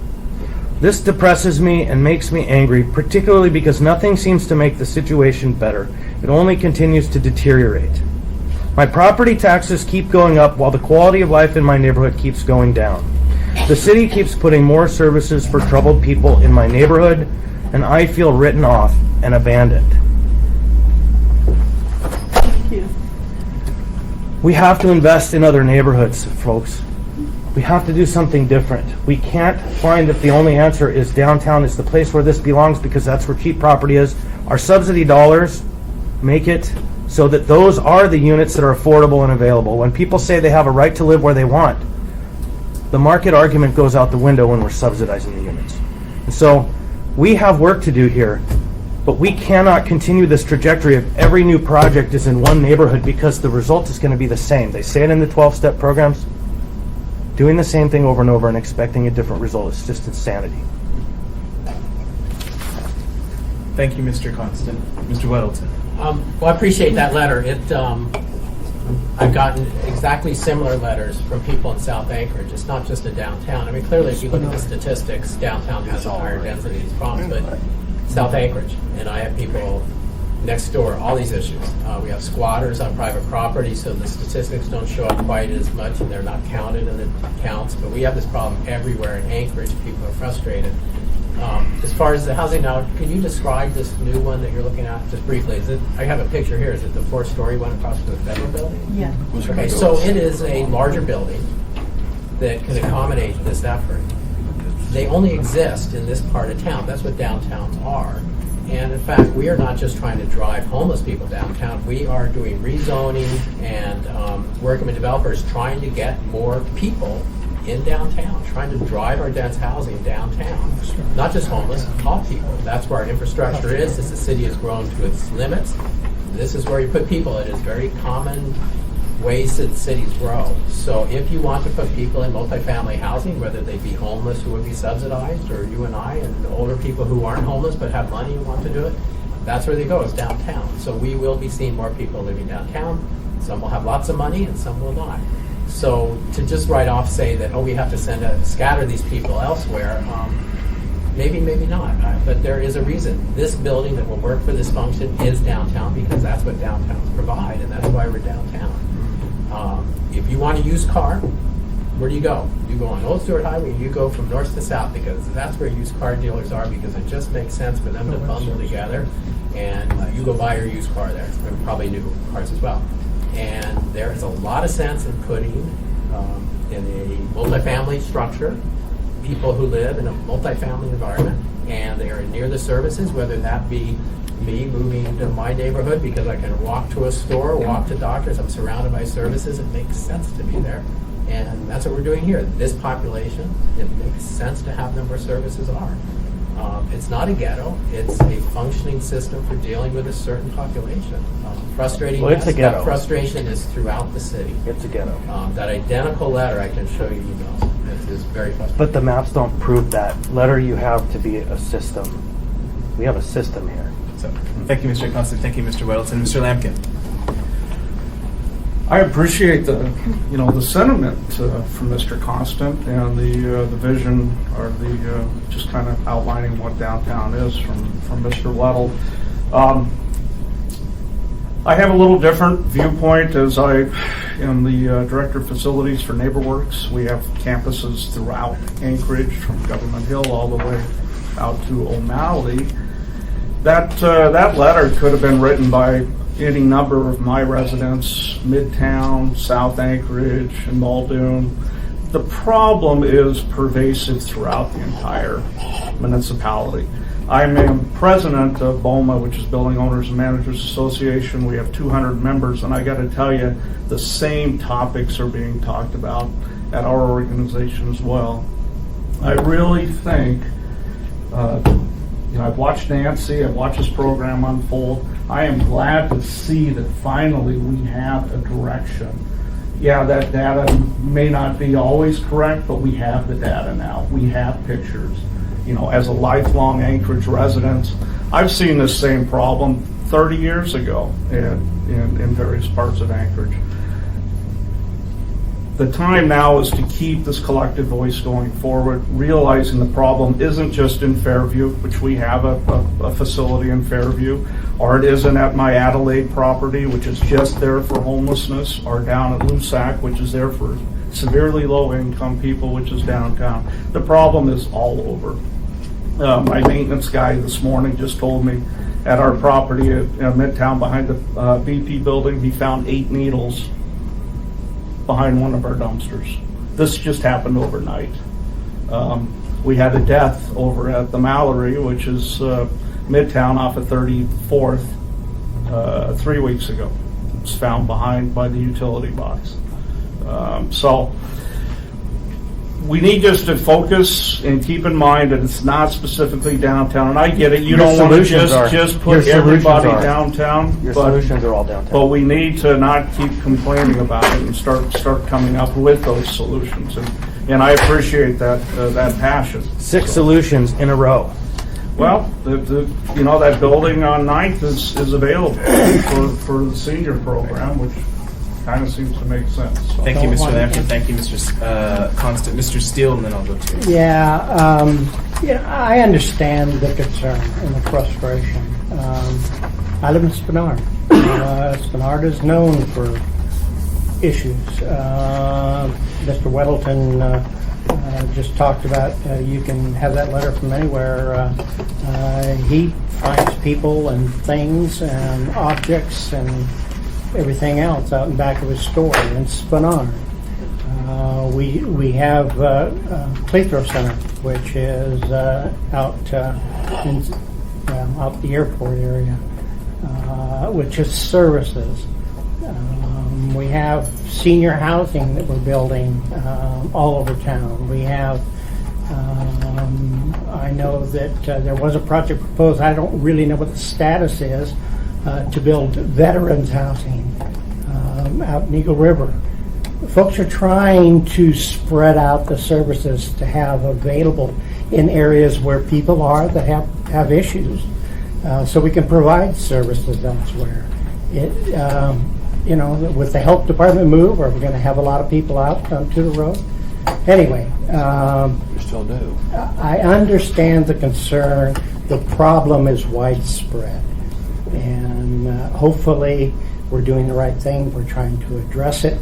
This depresses me and makes me angry, particularly because nothing seems to make the situation better. It only continues to deteriorate. My property taxes keep going up while the quality of life in my neighborhood keeps going down. The city keeps putting more services for troubled people in my neighborhood, and I feel written off and abandoned. Thank you. We have to invest in other neighborhoods, folks. We have to do something different. We can't find that the only answer is downtown is the place where this belongs because that's where cheap property is. Our subsidy dollars make it so that those are the units that are affordable and available. When people say they have a right to live where they want, The market argument goes out the window when we're subsidizing the units. And so we have work to do here, but we cannot continue this trajectory of every new project is in one neighborhood because the result is going to be the same. They say it in the 12-step programs. Doing the same thing over and over and expecting a different result is just insanity. Thank you, Mr. Constant. Mr. Weddleton. Well, I appreciate that letter. I've gotten exactly similar letters from people in South Anchorage. It's not just in downtown. I mean, clearly, if you look at the statistics, downtown has a higher density of these problems, but South Anchorage, and I have people next door, all these issues. We have squatters on private property, so the statistics don't show up quite as much, and they're not counted in the counts, but we have this problem everywhere in Anchorage. People are frustrated. As far as the housing now, can you describe this new one that you're looking at just briefly? I have a picture here. Is it the 4-story one across from the federal building? Yeah. Okay, so it is a larger building that can accommodate this effort. They only exist in this part of town. That's what downtowns are. And in fact, we are not just trying to drive homeless people downtown. We are doing rezoning and working with developers trying to get more people in downtown, trying to drive our dense housing downtown. Not just homeless, all people. That's where our infrastructure is. As the city has grown to its limits, this is where you put people. It is very common ways that cities grow. So if you want to put people in multifamily housing, whether they be homeless who would be subsidized, or you and I, and older people who aren't homeless but have money and want to do it, that's where they go, is downtown. So we will be seeing more people living downtown. Some will have lots of money and some will not. So to just write off, say that, oh, we have to scatter these people elsewhere, maybe, maybe not. But there is a reason. This building that will work for this function is downtown because that's what downtowns provide, and that's why we're downtown. If you want a used car, where do you go? You go on Old Stewart Highway, and you go from north to south because that's where used car dealers are, because it just makes sense for them to bundle together, and you go buy your used car there, and probably new cars as well. And there is a lot of sense in putting in a multifamily structure people who live in a multifamily environment, and they are near the services, whether that be me moving to my neighborhood because I can walk to a store, walk to doctors, I'm surrounded by services, it makes sense to be there. And that's what we're doing here. This population, it makes sense to have them where services are. It's not a ghetto, it's a functioning system for dealing with a certain population. Frustrating, Well, it's a ghetto. That frustration is throughout the city. It's a ghetto. That identical letter, I can show you emails. It is very frustrating. But the maps don't prove that letter you have to be a system. We have a system here. So, thank you, Mr. Constant. Thank you, Mr. Weddleton. Mr. Lampkin. I appreciate the sentiment from Mr. Constant and the vision, or the just kind of outlining what downtown is from Mr. Weddle. I have a little different viewpoint as I am the Director of Facilities for NeighborWorks. We have campuses throughout Anchorage, from Government Hill all the way out to O'Malley. That letter could have been written by any number of my residents, Midtown, South Anchorage, and Muldoon. The problem is pervasive throughout the entire municipality. I am president of BOMA, which is Building Owners and Managers Association. We have 200 members, and I got to tell you, the same topics are being talked about at our organization as well. I really think, I've watched Nancy, I've watched this program unfold. I am glad to see that finally we have a direction. Yeah, that data may not be always correct, but we have the data now. We have pictures. As a lifelong Anchorage resident, I've seen this same problem 30 years ago in various parts of Anchorage. The time now is to keep this collective voice going forward, realizing the problem isn't just in Fairview, which we have a facility in Fairview, or it isn't at my Adelaide property, which is just there for homelessness, or down at Lusac, which is there for severely low-income people, which is downtown. The problem is all over. My maintenance guy this morning just told me at our property at Midtown behind the BP building, he found 8 needles behind one of our dumpsters. This just happened overnight. We had a death over at the Mallory, which is Midtown off of 34th, 3 weeks ago. It was found behind by the utility box. So we need just to focus and keep in mind that it's not specifically downtown. And I get it, you Your don't want to solutions are- just your put solutions everybody are- downtown. Your but- solutions are all downtown. But we need to not keep complaining about it and start coming up with those solutions. And I appreciate that passion. 6 solutions in a row. Well, that building on 9th is available for the senior program, which kind of seems to make sense. So. Thank you, Mr. Lamford. Thank you, Mr. Constant. Mr. Steele, and then I'll go to you. Yeah, I understand the concern and the frustration. I live in Spenard. Spenard is known for issues. Mr. Weddleton just talked about you can have that letter from anywhere. He finds people and things and objects and everything else out in back of his store in Spenard. We have Cleathrow Center, which is out the airport area, which is services. We have senior housing that we're building all over town. We have, I know that there was a project proposed, I don't really know what the status is, to build veterans housing out in Eagle River. Folks are trying to spread out the services to have available in areas where people are that have issues, so we can provide services elsewhere. With the health department move, are we going to have a lot of people out onto the road? Anyway, You still do. I understand the concern. The problem is widespread, and hopefully we're doing the right thing. We're trying to address it.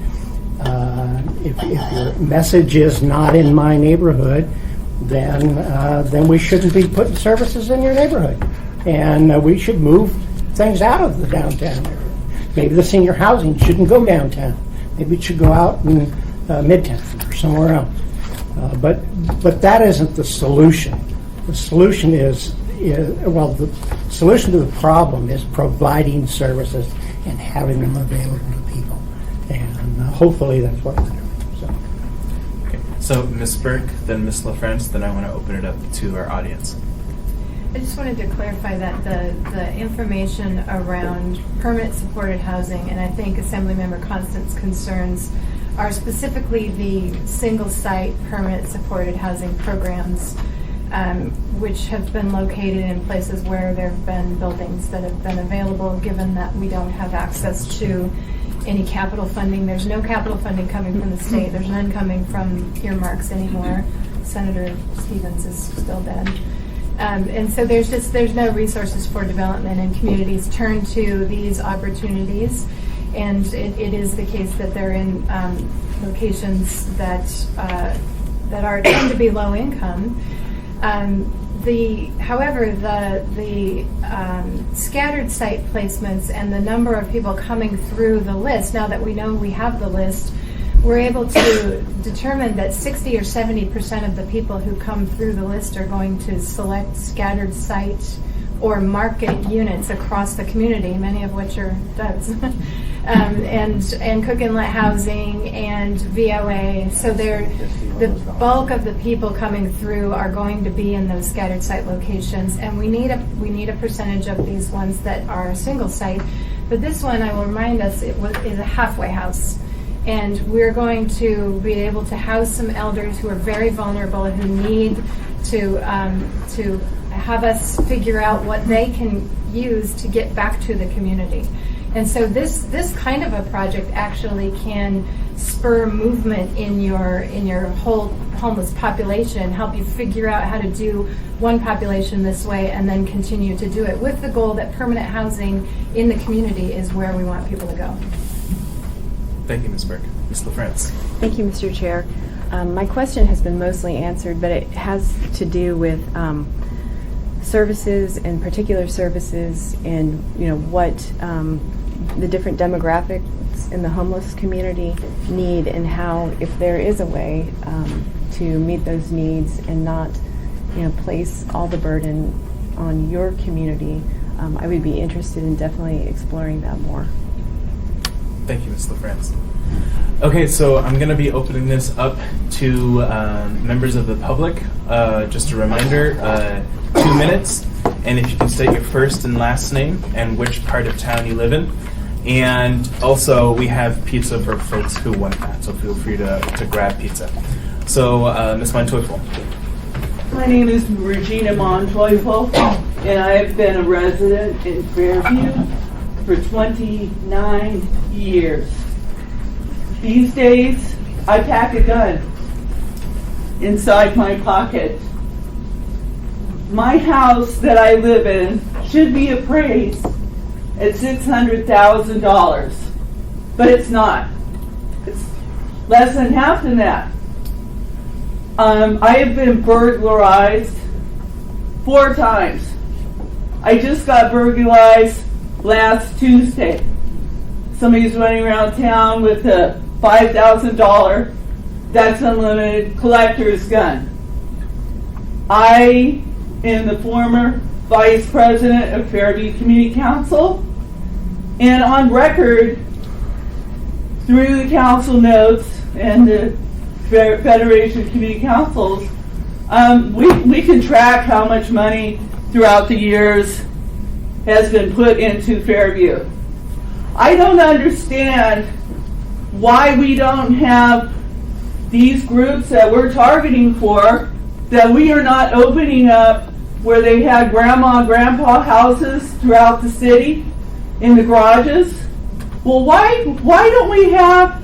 If your message is not in my neighborhood, then we shouldn't be putting services in your neighborhood, and we should move things out of the downtown area. Maybe the senior housing shouldn't go downtown. Maybe it should go out in Midtown or somewhere else. But that isn't the solution. The solution the solution to the problem is providing services and having them available to people. And hopefully that's what we're doing. So Ms. Burke, then Ms. LaFrance, then I want to open it up to our audience. I just wanted to clarify that the information around permanent supported housing, and I think Assemblymember Constant's concerns are specifically the single site permanent supported housing programs, which have been located in places where there have been buildings that have been available, given that we don't have access to any capital funding. There's no capital funding coming from the state. There's none coming from earmarks anymore. Senator Stevens is still dead. And so there's no resources for development, and communities turn to these opportunities. And it is the case that they're in locations that tend to be low income. However, the scattered site placements and the number of people coming through the list, now that we know we have the list, we're able to determine that 60 or 70% of the people who come through the list are going to select scattered site or market units across the community, many of which are DUDs, and cook inlet housing and VOA. So the bulk of the people coming through are going to be in those scattered site locations, and we need a percentage of these ones that are single site. But this one, I will remind us, is a halfway house. And we're going to be able to house some elders who are very vulnerable, who need to have us figure out what they can use to get back to the community. And so this kind of a project actually can spur movement in your whole homeless population, help you figure out how to do one population this way, and then continue to do it with the goal that permanent housing in the community is where we want people to go. Thank you, Ms. Burke. Ms. LaFrance. Thank you, Mr. Chair. My question has been mostly answered, but it has to do with services and particular services and what the different demographics in the homeless community need, and how, if there is a way to meet those needs and not place all the burden on your community, I would be interested in definitely exploring that more. Thank you, Ms. LaFrance. Okay, so I'm going to be opening this up to members of the public. Just a reminder, 2 minutes, and if you can state your first and last name and which part of town you live in. And also, we have pizza for folks who want that, so feel free to grab pizza. So, Ms. Monteufel. My name is Regina Monteufel, and I have been a resident in Fairview for 29 years. These days, I pack a gun inside my pocket. My house that I live in should be appraised at $600,000, but it's not. It's less than half than that. I have been burglarized 4 times. I just got burglarized last Tuesday. Somebody's running around town with a $5,000 That's Unlimited collector's gun. I am the former vice president of Fairview Community Council, and on record through the council notes and the Federation of Community Councils, we can track how much money throughout the years has been put into Fairview. I don't understand why we don't have these groups that we're targeting for, that we are not opening up where they had grandma and grandpa houses throughout the city in the garages. Well, why don't we have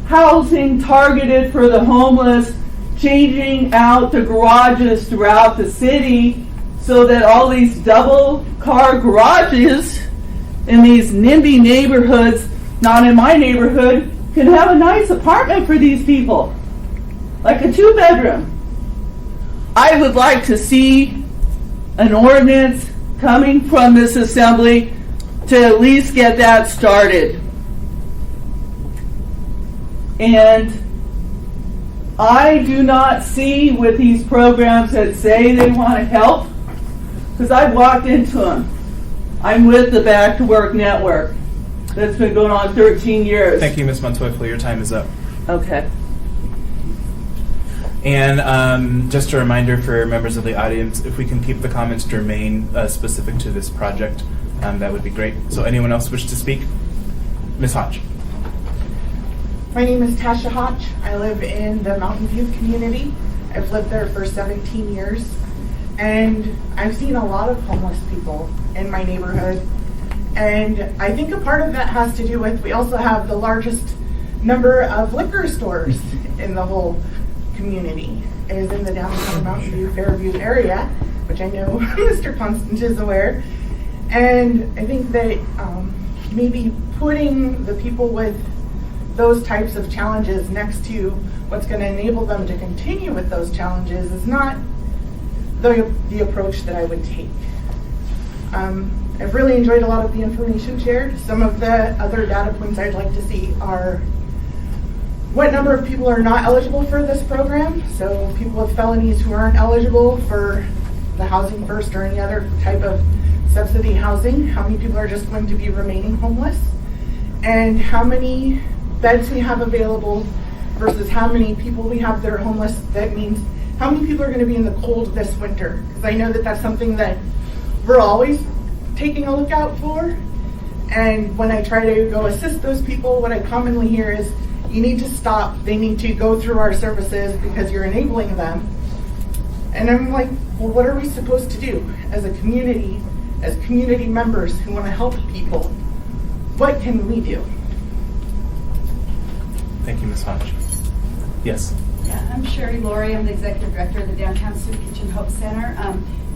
housing targeted for the homeless, changing out the garages throughout the city so that all these double car garages in these NIMBY neighborhoods, not in my neighborhood, can have a nice apartment for these people, like a 2-bedroom. I would like to see an ordinance coming from this assembly to at least get that started. And I do not see with these programs that say they want to help, because I've walked into them. I'm with the Back to Work Network. That's been going on 13 years. Thank you, Ms. Monteufel. Your time is up. Okay. And just a reminder for members of the audience, if we can keep the comments germane specific to this project, that would be great. So anyone else wish to speak? Ms. Hodge. My name is Tasha Hodge. I live in the Mountain View community. I've lived there for 17 years. And I've seen a lot of homeless people in my neighborhood. And I think a part of that has to do with, we also have the largest number of liquor stores in the whole community. It is in the downtown Mountain View, Fairview area, which I know Mr. Constant is aware. And I think that maybe putting the people with those types of challenges next to what's going to enable them to continue with those challenges is not the approach that I would take. I've really enjoyed a lot of the information shared. Some of the other data points I'd like to see are what number of people are not eligible for this program. So people with felonies who aren't eligible for the Housing First or any other type of subsidy housing. How many people are just going to be remaining homeless? And how many beds we have available versus how many people we have that are homeless. That means how many people are going to be in the cold this winter? Because I know that that's something that we're always taking a look out for. And when I try to go assist those people, what I commonly hear is, you need to stop. They need to go through our services because you're enabling them. And I'm like, well, what are we supposed to do as a community, as community members who want to help people? What can we do? Thank you, Ms. Hodge. Yes. Yeah, I'm Sherry Laurie. I'm the executive director of the Downtown Soup Kitchen Hope Center.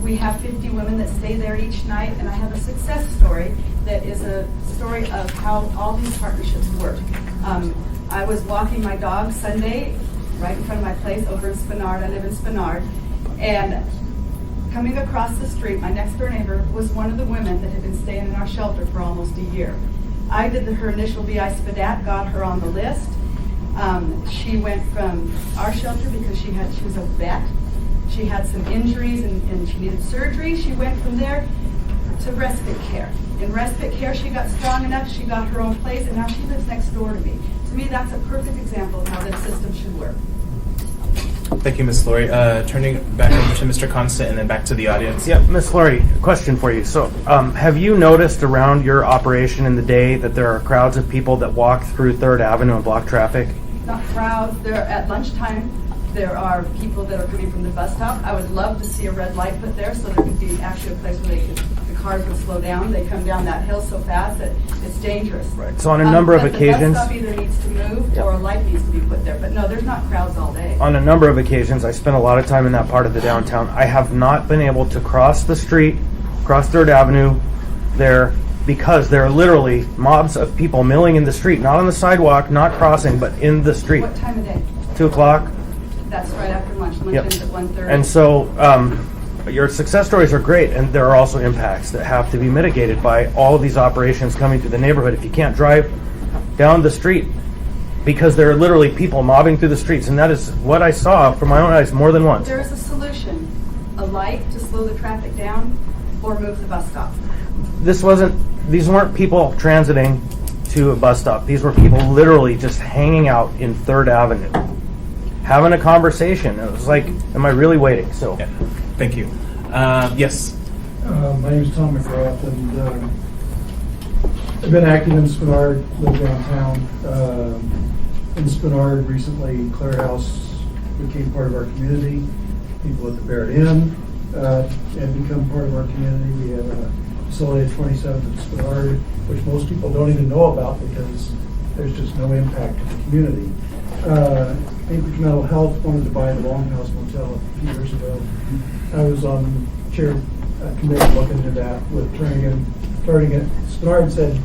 We have 50 women that stay there each night, and I have a success story that is a story of how all these partnerships work. I was walking my dog Sunday right in front of my place over in Spenard. I live in Spenard. And coming across the street, my next door neighbor was one of the women that had been staying in our shelter for almost a year. I did her initial BI SPDAT, got her on the list. She went from our shelter because she was a vet. She had some injuries and she needed surgery. She went from there. to respite care. In respite care, she got strong enough, she got her own place, and now she lives next door to me. To me, that's a perfect example of how this system should work. Thank you, Ms. Laurie. Turning back over to Mr. Constant and then back to the audience. Yeah, Ms. Laurie, question for you. So, have you noticed around your operation in the day that there are crowds of people that walk through 3rd Avenue and block traffic? Not crowds, they're at lunchtime. There are people that are coming from the bus stop. I would love to see a red light put there so there could be actually a place where the cars would slow down. They come down that hill so fast that it's dangerous. Right. So on a number of but occasions, the bus stop either needs to move or a light needs to be put there. But no, there's not crowds all day. on a number of occasions, I spent a lot of time in that part of the downtown. I have not been able to cross the street, cross 3rd Avenue there, because there are literally mobs of people milling in the street, not on the sidewalk, not crossing, but in the street. What time of day? 2 o'clock. That's right after lunch. Lunch Yep. ends at 1:30. And so your success stories are great, and there are also impacts that have to be mitigated by all of these operations coming through the neighborhood. If you can't drive down the street because there are literally people mobbing through the streets, and that is what I saw from my own eyes more than once. There is a solution. A light to slow the traffic down or move the bus stop. These weren't people transiting to a bus stop. These were people literally just hanging out in 3rd Avenue, having a conversation. It was like, am I really waiting? So, Yeah. Thank you. Yes. My name is Tom McGrath, and I've been active in Spenard, live downtown. In Spenard recently, Claire House became part of our community. People at the Barrett Inn have become part of our community. We have a facility at 27th and Spenard, which most people don't even know about because there's just no impact to the community. Anchorage Mental Health wanted to buy the Longhouse Motel a few years ago. I was on chair committee looking into that with Turnigan. Spenard said,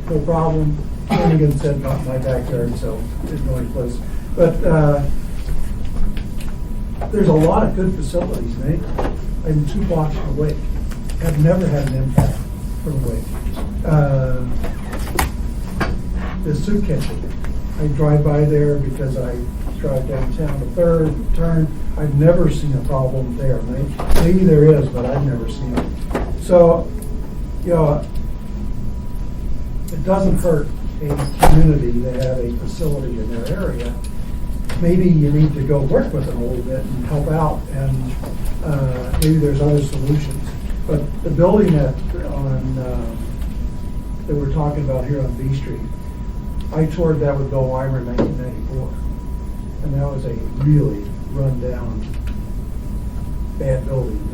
no problem. Turnigan said, not in my backyard, so there's no place. But there's a lot of good facilities, Nate. I'm 2 blocks from Wake. Have never had an impact from Wake. The soup kitchen. I drive by there because I drive downtown to 3rd, turn. I've never seen a problem there. Maybe there is, but I've never seen it. So, it doesn't hurt a community to have a facility in their area. Maybe you need to go work with them a little bit and help out, and maybe there's other solutions. But the building that we're talking about here on B Street, I toured that with Bill Weimer in 1994, and that was a really run-down, bad building in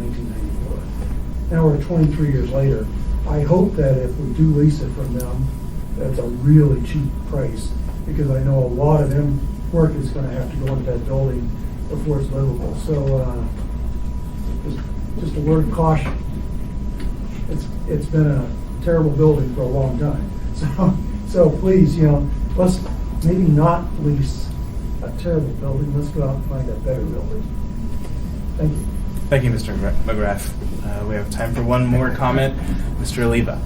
1994. Now we're 23 years later. I hope that if we do lease it from them, that's a really cheap price, because I know a lot of them work is going to have to go into that building before it's livable. So just a word of caution. It's been a terrible building for a long time. So please, let's maybe not lease a terrible building. Let's go out and find a better building. Thank you. Thank you, Mr. McGrath. We have time for one more comment. Mr. Oliva.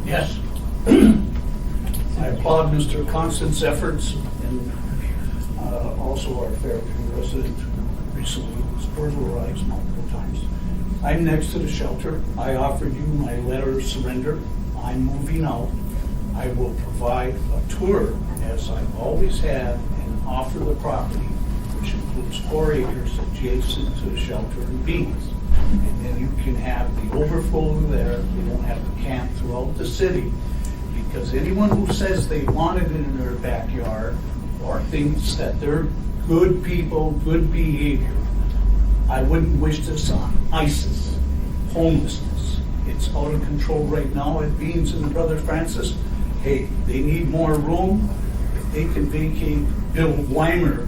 Yes. I applaud Mr. Constant's efforts and also our Fairview resident who recently was burglarized multiple times. I'm next to the shelter. I offered you my letter of surrender. I'm moving out. I will provide a tour, as I've always had, and offer the property, which includes 4 acres adjacent to the shelter and beans. And then you can have the overflow there. You don't have to camp throughout the city. Because anyone who says they want it in their backyard or thinks that they're good people, good behavior, I wouldn't wish this on ISIS, homelessness. It's out of control right now at Beans and Brother Francis. Hey, they need more room. If they can vacate Bill Weimer,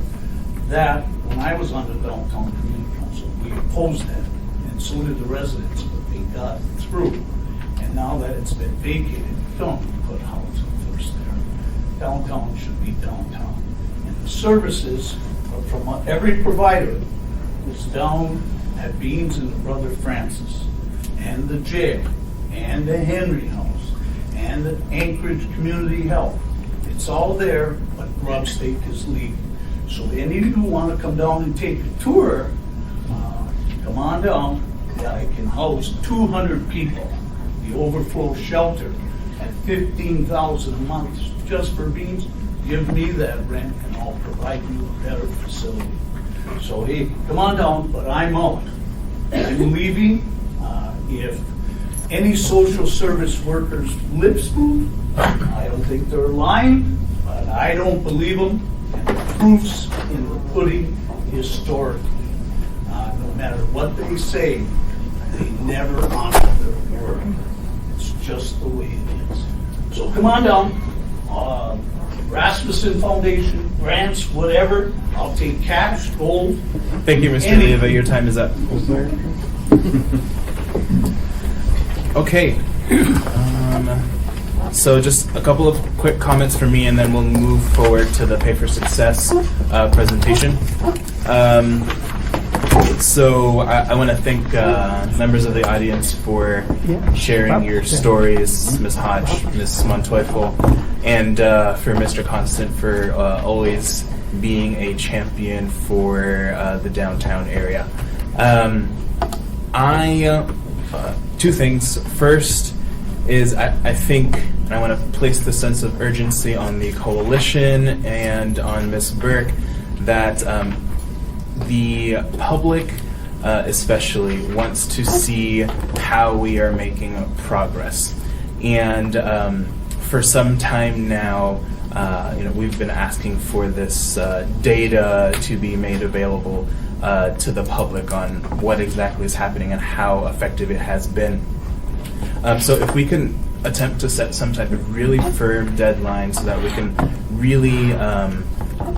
that when I was on the Downtown Community Council, we opposed that, and so did the residents, but they got through. And now that it's been vacated, don't put housing first there. Downtown should be downtown. And the services from every provider is down at Beans and the Brother Francis, and the jail, and the Henry House, and the Anchorage Community Health. It's all there, but Grub Steak is leaving. So any of you who want to come down and take a tour, come on down. Yeah, I can house 200 people. the overflow shelter at $15,000 a month just for beans, give me that rent and I'll provide you a better facility. So hey, come on down, but I'm out. I'm leaving. If any social service workers lips move, I don't think they're lying, but I don't believe them. And the proof's in the pudding historically. No matter what they say, they never honor their word. It's just the way it is. So come on down. Rasmussen Foundation, grants, whatever. I'll take cash, gold. Thank you, Mr. anything. Leva. Your time is up. Okay. So just a couple of quick comments from me, and then we'll move forward to the Pay for Success presentation. So I want to thank members of the audience for sharing your stories, Ms. Hodge, Ms. Monteufel, and for Mr. Constant for always being a champion for the downtown area. Two things. First is I think, and I want to place the sense of urgency on the coalition and on Ms. Burke, that the public especially wants to see how we are making progress. And for some time now, we've been asking for this data to be made available to the public on what exactly is happening and how effective it has been. So if we can attempt to set some type of really firm deadline so that we can really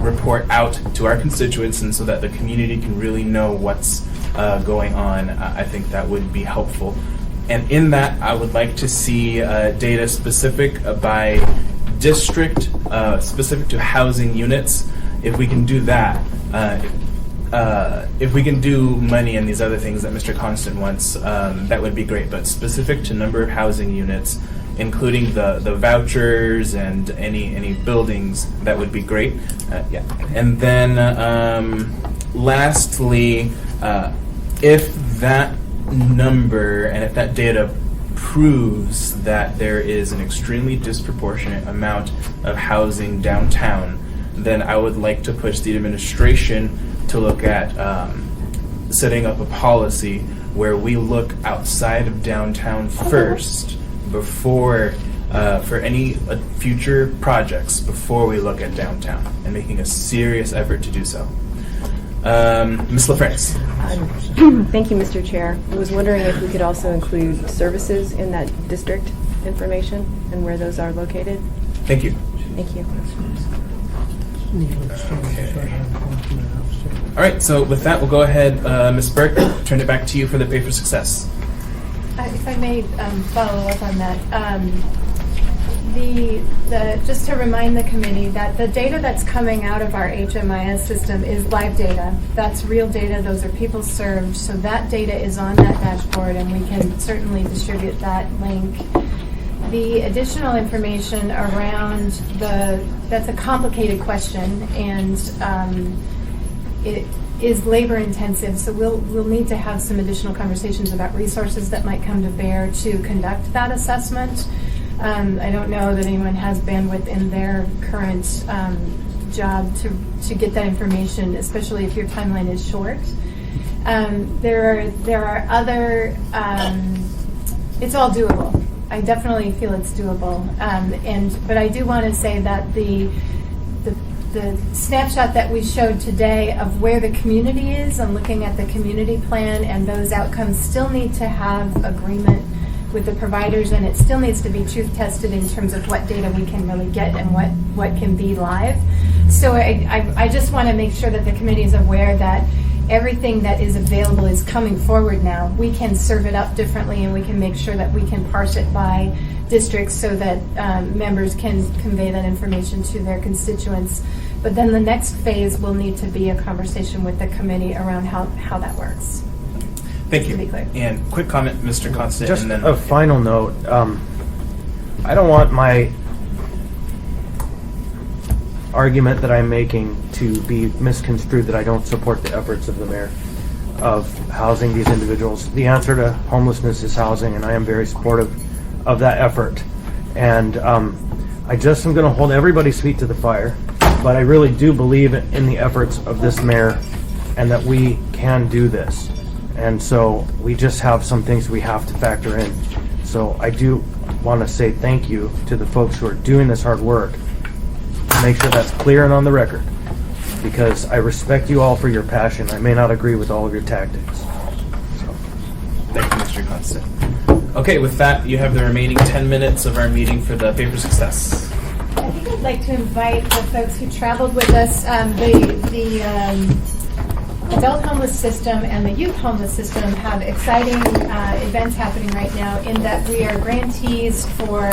report out to our constituents and so that the community can really know what's going on, I think that would be helpful. And in that, I would like to see data specific by district, specific to housing units. If we can do that, if we can do money and these other things that Mr. Constant wants, that would be great. But specific to number of housing units, including the vouchers and any buildings, that would be great. Yeah. And then lastly, if that number and if that data proves that there is an extremely disproportionate amount of housing downtown, then I would like to push the administration to look at setting up a policy where we look outside of downtown first before for any future projects before we look at downtown, and making a serious effort to do so. Ms. LaFrance. Thank you, Mr. Chair. I was wondering if we could also include services in that district information and where those are located. Thank you. Thank you. All right, so with that, we'll go ahead, Ms. Burke, turn it back to you for the Pay for Success. If I may follow up on that, just to remind the committee that the data that's coming out of our HMIS system is live data. That's real data. Those are people served. So that data is on that dashboard, and we can certainly distribute that link. The additional information around that's a complicated question, and it is labor intensive, so we'll need to have some additional conversations about resources that might come to bear to conduct that assessment. I don't know that anyone has bandwidth in their current job to get that information, especially if your timeline is short. There are other, it's all doable. I definitely feel it's doable. But I do want to say that the snapshot that we showed today of where the community is and looking at the community plan and those outcomes still need to have agreement with the providers, and it still needs to be truth tested in terms of what data we can really get and what can be live. So I just want to make sure that the committee is aware that everything that is available is coming forward now. We can serve it up differently, and we can make sure that we can parse it by districts so that members can convey that information to their constituents. But then the next phase will need to be a conversation with the committee around how that works. Thank you. To be clear. And quick comment, Mr. Constant. Just and then a final note. I don't want my argument that I'm making to be misconstrued that I don't support the efforts of the mayor of housing these individuals. The answer to homelessness is housing, and I am very supportive of that effort. And I just am going to hold everybody's feet to the fire, but I really do believe in the efforts of this mayor and that we can do this. And so we just have some things we have to factor in. So I do want to say thank you to the folks who are doing this hard work. Make sure that's clear and on the record, because I respect you all for your passion. I may not agree with all of your tactics. So. Thank you, Mr. Constant. Okay, with that, you have the remaining 10 minutes of our meeting for the Pay for Success. I think I'd like to invite the folks who traveled with us. The adult homeless system and the youth homeless system have exciting events happening right now in that we are grantees for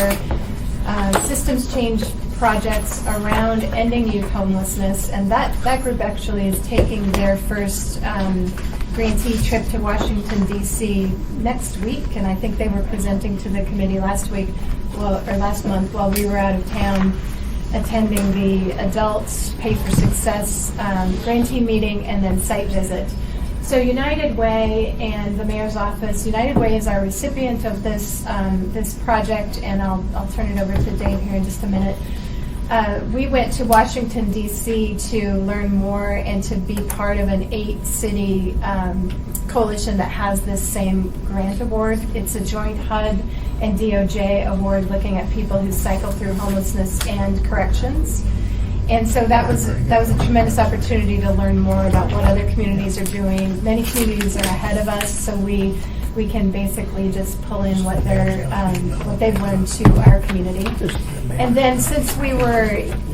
systems change projects around ending youth homelessness, and that group actually is taking their first grantee trip to Washington, D.C. next week, and I think they were presenting to the committee last month while we were out of town attending the Adults Pay for Success grantee meeting and then site visit. So United Way and the mayor's office, United Way is our recipient of this this project, and I'll turn it over to Dave here in just a minute. We went to Washington, D.C. to learn more and to be part of an 8-city coalition that has this same grant award. It's a joint HUD and DOJ award looking at people who cycle through homelessness and corrections. And so that was a tremendous opportunity to learn more about what other communities are doing. Many communities are ahead of us, so we can basically just pull in what they've learned to our community. And then since we were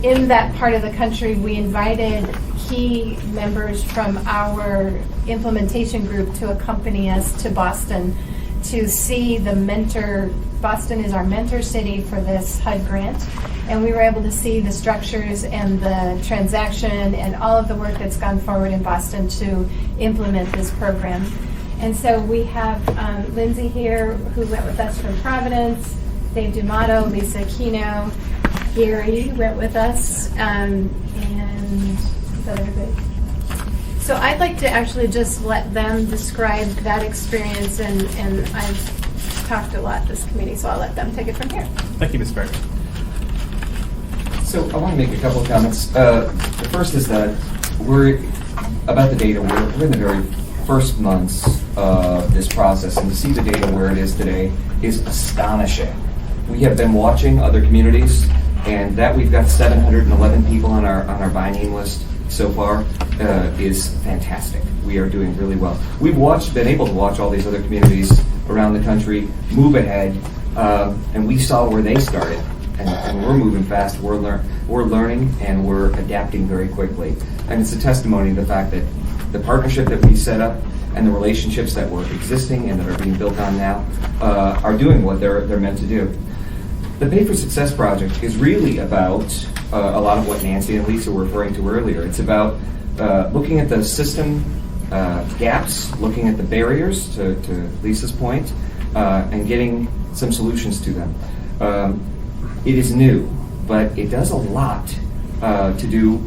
in that part of the country, we invited key members from our implementation group to accompany us to Boston to see the mentor. Boston is our mentor city for this HUD grant, and we were able to see the structures and the transaction and all of the work that's gone forward in Boston to implement this program. And so we have Lindsay here, who went with us from Providence, Dave D'Amato, Lisa Aquino, Gary went with us, and is that everybody? So I'd like to actually just let them describe that experience, and I've talked a lot this committee, so I'll let them take it from here. Thank you, Ms. Berg. So I want to make a couple of comments. The first is that we're about the data. We're in the very first months of this process, and to see the data where it is today is astonishing. We have been watching other communities, and that we've got 711 people on our by name list so far is fantastic. We are doing really well. We've been able to watch all these other communities around the country move ahead, and we saw where they started, and we're moving fast. We're learning, and we're adapting very quickly. And it's a testimony of the fact that the partnership that we set up and the relationships that were existing and that are being built on now are doing what they're meant to do. The Pay for Success project is really about a lot of what Nancy and Lisa were referring to earlier. It's about looking at the system gaps, looking at the barriers, to Lisa's point, and getting some solutions to them. It is new, but it does a lot to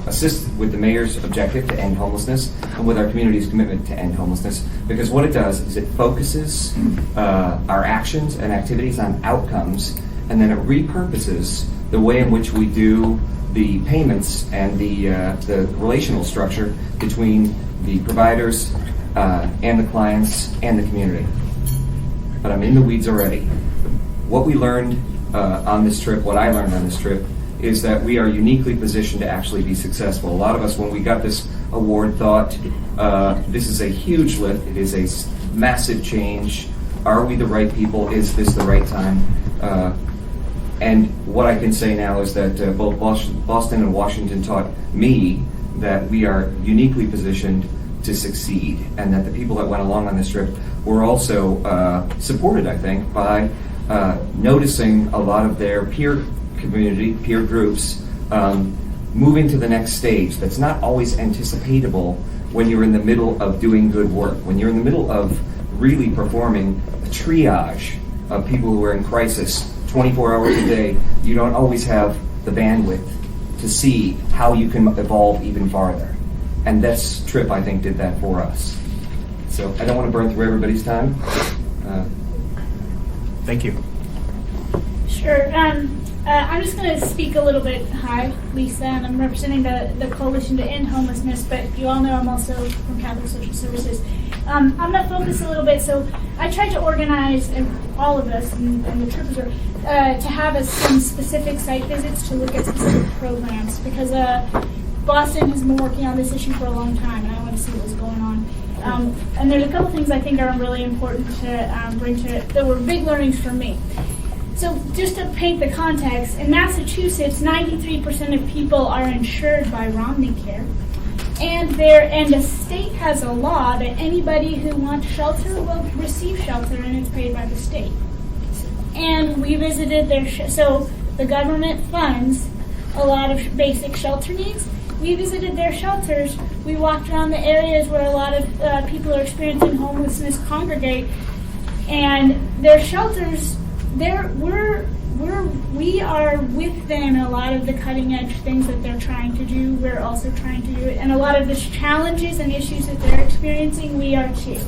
assist with the mayor's objective to end homelessness and with our community's commitment to end homelessness, because what it does is it focuses our actions and activities on outcomes, and then it repurposes the way in which we do the payments and the relational structure between the providers and the clients and the community. But I'm in the weeds already. What we learned on this trip, what I learned on this trip, is that we are uniquely positioned to actually be successful. A lot of us, when we got this award, thought this is a huge lift. It is a massive change. Are we the right people? Is this the right time? And what I can say now is that both Boston and Washington taught me that we are uniquely positioned to succeed, and that the people that went along on this trip were also supported, I think, by noticing a lot of their peer groups moving to the next stage that's not always anticipatable when you're in the middle of doing good work, when you're in the middle of really performing a triage of people who are in crisis 24 hours a day. You don't always have the bandwidth to see how you can evolve even farther. And this trip, I think, did that for us. So I don't want to burn through everybody's time. Thank you. Sure. I'm just going to speak a little bit. Hi, Lisa, and I'm representing the Coalition to End Homelessness, but you all know I'm also from Catholic Social Services. I'm going to focus a little bit. So I tried to organize, and all of us and the troopers are, to have some specific site visits to look at specific programs, because Boston has been working on this issue for a long time, and I want to see what's going on. And there's a couple things I think are really important to bring to it. There were big learnings for me. So just to paint the context, in Massachusetts, 93% of people are insured by Romney Care, and the state has a law that anybody who wants shelter will receive shelter, and it's paid by the state. And we visited so the government funds a lot of basic shelter needs. We visited their shelters. We walked around the areas where a lot of people are experiencing homelessness congregate, and their shelters. We are with them in a lot of the cutting edge things that they're trying to do. We're also trying to do it, and a lot of the challenges and issues that they're experiencing, we are too.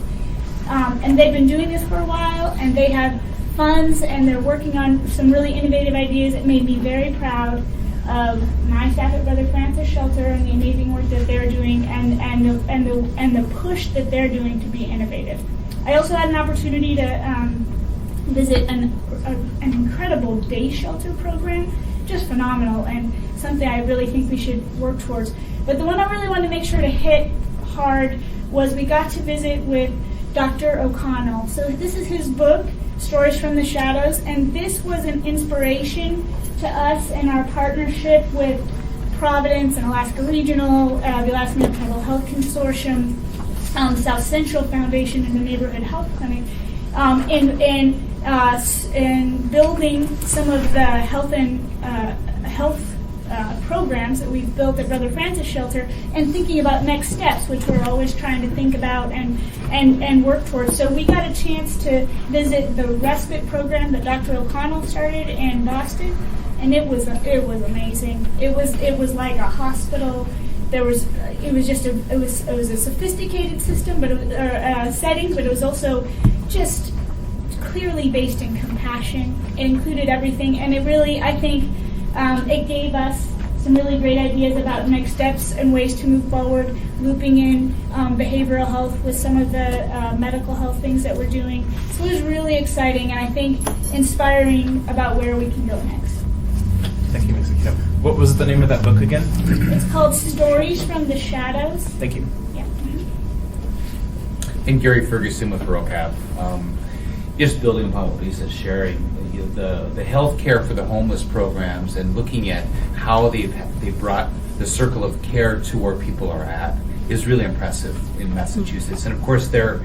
And they've been doing this for a while, and they have funds, and they're working on some really innovative ideas. It made me very proud of my staff at Brother Francis Shelter and the amazing work that they're doing, and the push that they're doing to be innovative. I also had an opportunity to visit an incredible day shelter program, just phenomenal, and something I really think we should work towards. But the one I really wanted to make sure to hit hard was we got to visit with Dr. O'Connell. So this is his book, Stories from the Shadows, and this was an inspiration to us in our partnership with Providence and Alaska Regional, the Alaska Mental Health Consortium, South Central Foundation, and the Neighborhood Health Clinic, in building some of the health programs that we've built at Brother Francis Shelter, and thinking about next steps, which we're always trying to think about and work towards. So we got a chance to visit the respite program that Dr. O'Connell started in Boston, and it was amazing. It was like a hospital. It was a sophisticated system, but setting, but it was also just clearly based in compassion. It included everything, and it really, I think, it gave us some really great ideas about next steps and ways to move forward, looping in behavioral health with some of the medical health things that we're doing. So it was really exciting, and I think inspiring about where we can go next. Thank you, Ms. Akito. What was the name of that book again? It's called Stories from the Shadows. Thank you. Yeah. And Gary Ferguson with Rural Cap. Just building upon what Lisa's sharing, the health care for the homeless programs and looking at how they brought the circle of care to where people are at is really impressive in Massachusetts. And of course, their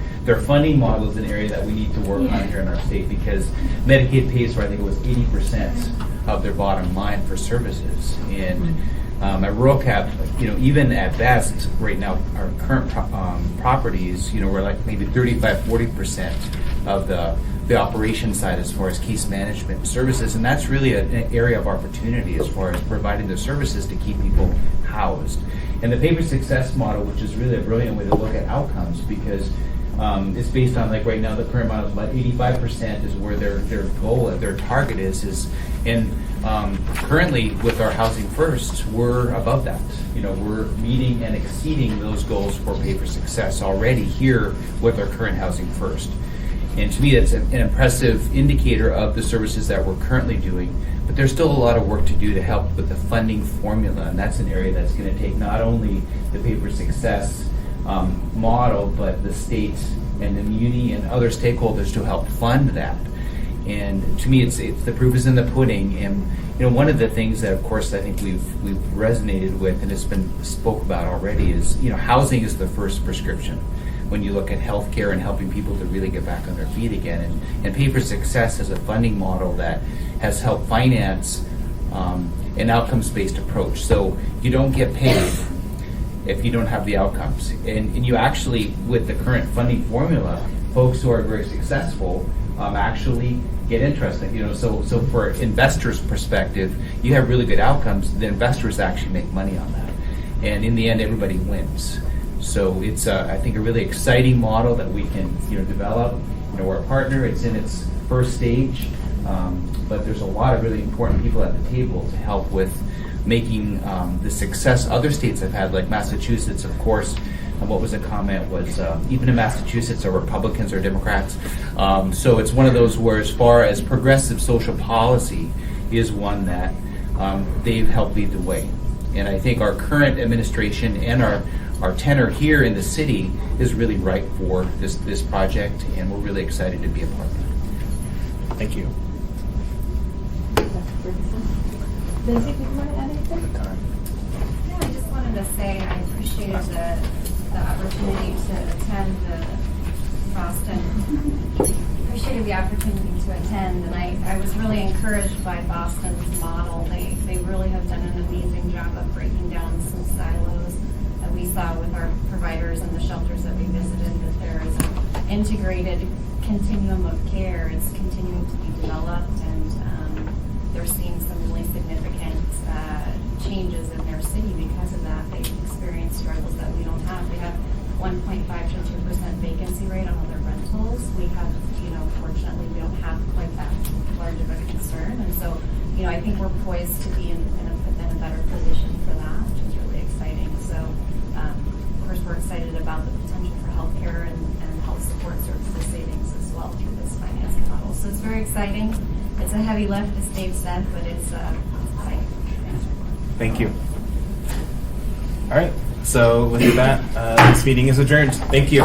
funding model is an area that we need to work on here in our state, because Medicaid pays for, I think it was 80% of their bottom line for services. And at Rural Cap, even at best, right now, our current properties, we're like maybe 35-40% of the operation side as far as case management services, and that's really an area of opportunity as far as providing the services to keep people housed. And the pay for success model, which is really a brilliant way to look at outcomes, because it's based on, like right now, the current model is about 85% is where their goal, their target is, and currently with our Housing First, we're above that. We're meeting and exceeding those goals for pay for success already here with our current Housing First. And to me, that's an impressive indicator of the services that we're currently doing. But there's still a lot of work to do to help with the funding formula, and that's an area that's going to take not only the pay for success model, but the state and the muni and other stakeholders to help fund that. And to me, it's the proof is in the pudding. And one of the things that, of course, I think we've resonated with, and it's been spoke about already, is housing is the first prescription when you look at healthcare and helping people to really get back on their feet again. And Pay for Success is a funding model that has helped finance an outcomes-based approach. So you don't get paid if you don't have the outcomes. And you actually, with the current funding formula, folks who are very successful actually get interested. So for investors' perspective, you have really good outcomes, the investors actually make money on that. And in the end, everybody wins. So it's, I think, a really exciting model that we can, develop. We're a partner. It's in its first stage, but there's a lot of really important people at the table to help with making the success other states have had, like Massachusetts, of course. And what was a comment was, even in Massachusetts, are Republicans or Democrats. So it's one of those where, as far as progressive social policy, is one that they've helped lead the way. And I think our current administration and our tenor here in the city is really right for this project, and we're really excited to be a part of it. Thank you. Lindsay, did you want to add anything? Yeah, I just wanted to say I appreciated the opportunity to attend the Boston. Appreciated the opportunity to attend, and I was really encouraged by Boston's model. They really have done an amazing job of breaking down some silos that we saw with our providers and the shelters that we visited, that there is an integrated continuum of care. It's continuing to be developed, and they're seeing some really significant changes in their city because of that. They've experienced struggles that we don't have. We have 1.5 to 2% vacancy rate on other rentals. We have, fortunately, we don't have quite that large of a concern. And so, I think we're poised to be in a better position for that, which is really exciting. So, of course, we're excited about the potential for healthcare and health support services savings as well through this financing model. So it's very exciting. It's a heavy lift, as Dave said, but it's exciting. Thank you. All right. So with that, this meeting is adjourned. Thank you.